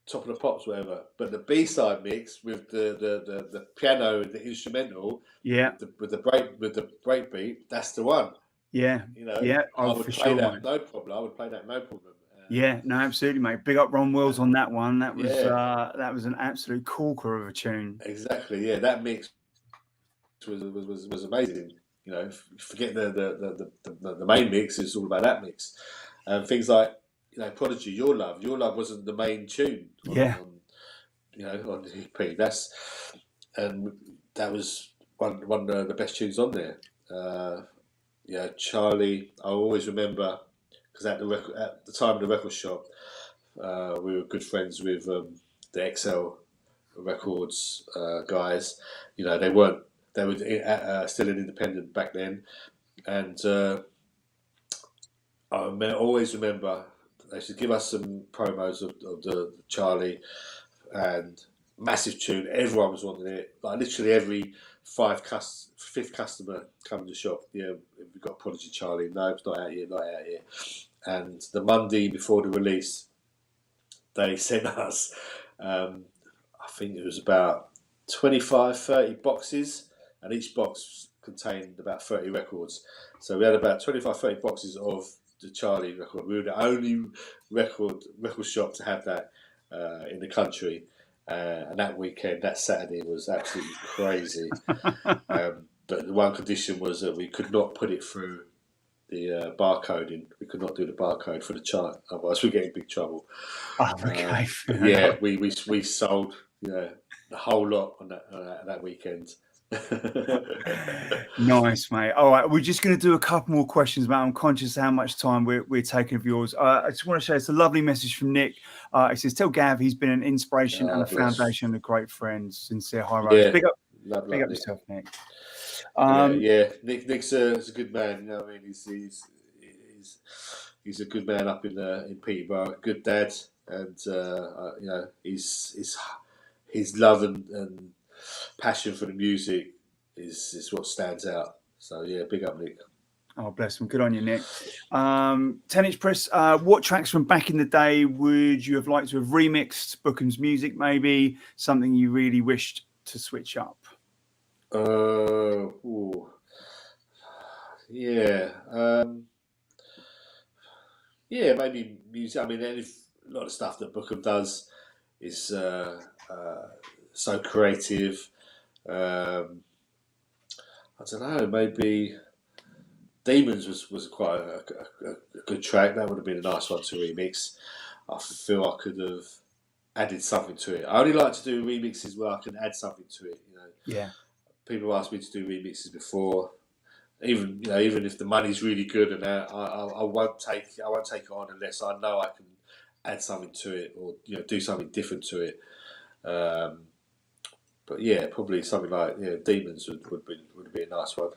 top of the pops, whatever. But the B-side mix with the piano and the instrumental, with the break beat, that's the one. I would play that, no problem. I would play that, no problem. Yeah, no, absolutely, mate. Big up Ron Wells on that one. That was an absolute corker of a tune. Exactly. Yeah, that mix was amazing. Forget the main mix. It's all about that mix, and things like Prodigy, Your Love wasn't the main tune on on the EP. That was one of the best tunes on there. Charlie, I always remember, because at the time of the record shop, we were good friends with the XL Records guys. They were still an independent back then, and I always remember they should give us some promos of the Charlie, and massive tune. Everyone was wanting it. Like literally every fifth customer coming to the shop. Yeah, we've got Prodigy Charlie. No, it's not out yet. Not out yet. And the Monday before the release, they sent us. I think it was about 25, 30 boxes, and each box contained about 30 records. So we had about 25, 30 boxes of the Charlie record. We were the only record shop to have that in the country. And that weekend, that Saturday, was absolutely crazy. But the one condition was that we could not put it through the barcoding. We could not do the barcode for the chart, otherwise we'd get in big trouble. Oh, okay. We sold the whole lot on that weekend. Nice, mate. All right, we're just going to do a couple more questions, mate. I'm conscious of how much time we're taking of yours. I just want to share it's a lovely message from Nick. He says, "Tell Gav he's been an inspiration and a foundation and a great friend. Sincere high road." Yeah, big up Nick. yourself, Nick. Nick's a good man. You know what I mean? He's a good man up in Peterborough. Good dad, and his love and passion for the music is what stands out. So yeah, big up Nick. Oh, bless him. Good on you, Nick. 10-inch press. What tracks from back in the day would you have liked to have remixed? Bookham's music, maybe something you really wished to switch up. Maybe music. I mean, a lot of stuff that Bookham does is so creative. I don't know. Maybe Demons was quite a good track. That would have been a nice one to remix. I feel I could have added something to it. I only like to do remixes where I can add something to it. Yeah. People asked me to do remixes before. Even if the money's really good, and I won't take it on unless I know I can add something to it or do something different to it. But yeah, probably something like Demons would be a nice one.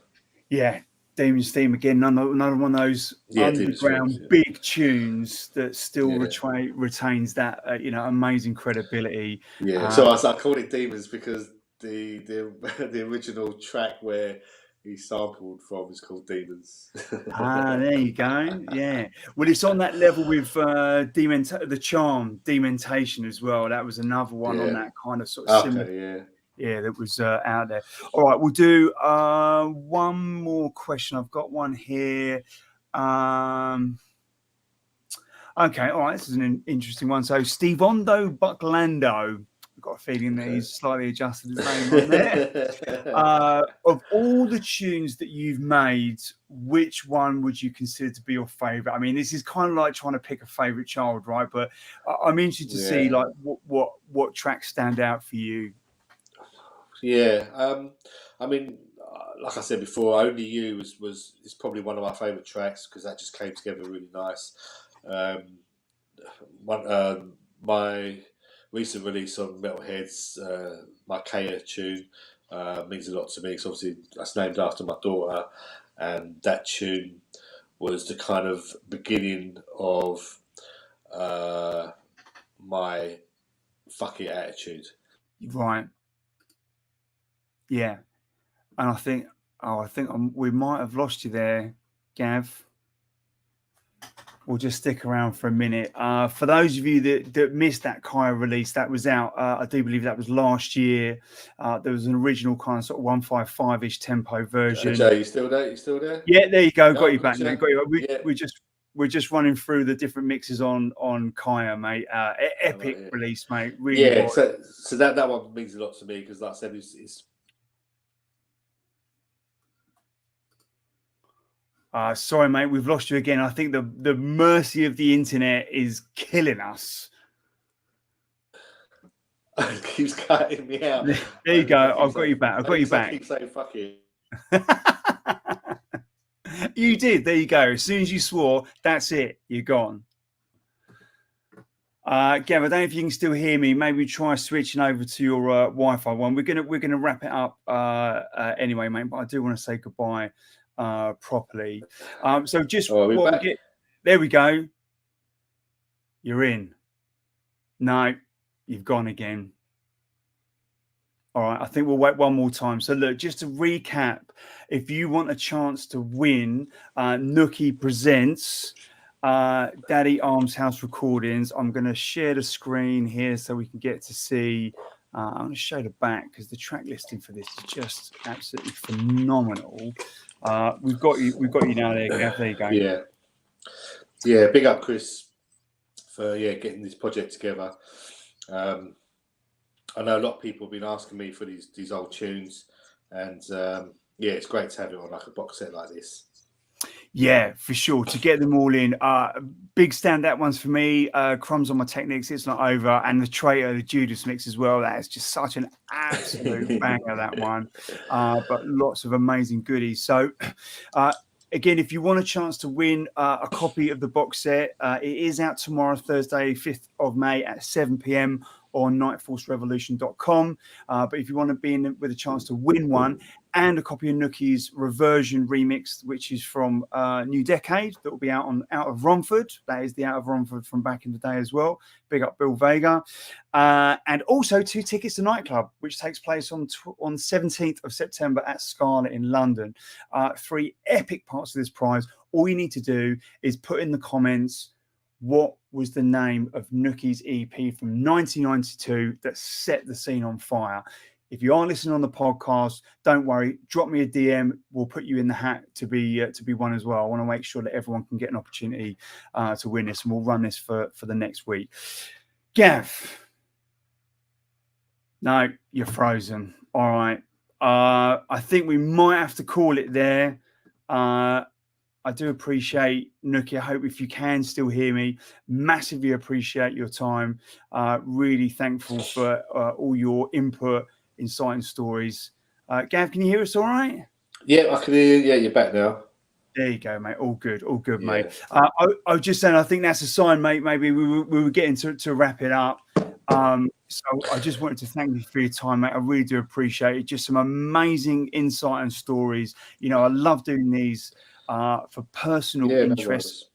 Yeah, Demons theme again. Another one of those underground big tunes that still retains that amazing credibility. Yeah, so I called it Demons because the original track where he sampled from is called Demons. There you go. Yeah. Well, it's on that level with the Charm, Dementation as well. That was another one on that kind of sort of similar. Yeah, that was out there. All right, we'll do one more question. I've got one here. Okay, all right. This is an interesting one. So, Stevondo Bucklando. I've got a feeling that he's slightly adjusted his name on there. Of all the tunes that you've made, which one would you consider to be your favourite? I mean, this is kind of like trying to pick a favourite child, right? But I'm interested to see like what tracks stand out for you. Yeah, I mean, like I said before, Only You is probably one of my favourite tracks because that just came together really nice. My recent release on Metalheads, my Kaya tune, means a lot to me because obviously that's named after my daughter, and that tune was the kind of beginning of my fuck it attitude. Right. Yeah, and I think we might have lost you there, Gav. We'll just stick around for a minute. For those of you that missed that Kaya release, that was out. I do believe that was last year. There was an original kind of sort of 155-ish tempo version. Jay, you still there? Yeah, there you go. Got you back, mate. Got you. We're just running through the different mixes on Kaya, mate. Epic release, mate. Really. Yeah. So that one means a lot to me because, like I said, it's Sorry, mate, we've lost you again. I think the mercy of the internet is killing us. It keeps cutting me out. There you go. I've got you back. I've got you back. I keep saying fuck it. You did. There you go. As soon as you swore, that's it. You're gone. Gav, I don't know if you can still hear me. Maybe try switching over to your Wi-Fi one. We're gonna wrap it up anyway, mate. But I do want to say goodbye properly. So just there we go. You're in. No, you've gone again. All right, I think we'll wait one more time. So look, just to recap, if you want a chance to win, Nookie presents Daddy Armshouse recordings. I'm going to share the screen here so we can get to see. I'm going to show the back because the track listing for this is just absolutely phenomenal. We've got you now there, Gav. There you go. Yeah. Big up, Chris, for getting this project together. I know a lot of people have been asking me for these old tunes, and it's great to have it on like a box set like this. Yeah, for sure. To get them all in, big standout ones for me. Crumbs on My Techniques, It's Not Over, and the Traitor, the Judas mix as well. That is just such an absolute banger, that one. But lots of amazing goodies. So, again, if you want a chance to win a copy of the box set, it is out tomorrow, Thursday, 5th of May at 7 p.m. on kniteforcerevolution.com. But if you want to be in with a chance to win one and a copy of Nookie's Reversion remix, which is from New Decade, that will be out of Romford. That is the Out of Romford from back in the day as well. Big up Bill Vega. And also 2 tickets to Nightclub, which takes place on 17th of September at Scala in London. 3 epic parts of this prize. All you need to do is put in the comments what was the name of Nookie's EP from 1992 that set the scene on fire. If you are listening on the podcast, don't worry. Drop me a DM. We'll put you in the hat to be one as well. I want to make sure that everyone can get an opportunity to win this, and we'll run this for the next week. Gav, no, you're frozen. All right. I think we might have to call it there. I do appreciate, Nookie, I hope if you can still hear me, massively appreciate your time. Really thankful for all your input, insight and stories. Gav, can you hear us all right? Yeah, I can hear you. Yeah, you're back now. There you go, mate. All good, mate. I was just saying, I think that's a sign, mate. Maybe we were getting to wrap it up. So I just wanted to thank you for your time, mate. I really do appreciate it. Just some amazing insight and stories. You know, I love doing these for personal interest.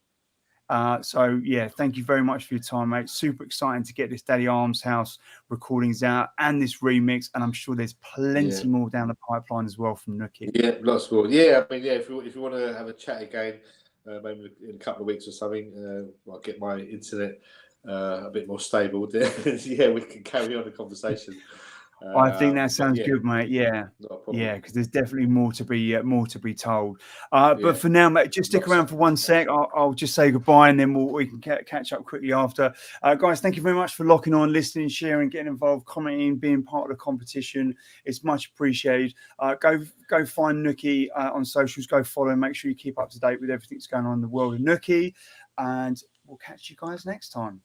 So yeah, thank you very much for your time, mate. Super exciting to get this Daddy Armshouse recordings out and this remix, and I'm sure there's plenty more down the pipeline as well from Nookie. Yeah, lots more. Yeah, I mean, if you want to have a chat again, maybe in a couple of weeks or something, I'll get my internet a bit more stable. Yeah, we can carry on the conversation. I think that sounds good, mate. Yeah, because there's definitely more to be told. But for now, mate, just stick around for one sec. I'll just say goodbye, and then we can catch up quickly after. Guys, thank you very much for locking on, listening, sharing, getting involved, commenting, being part of the competition. It's much appreciated. Go find Nookie on socials. Go follow him. Make sure you keep up to date with everything that's going on in the world of Nookie, and we'll catch you guys next time.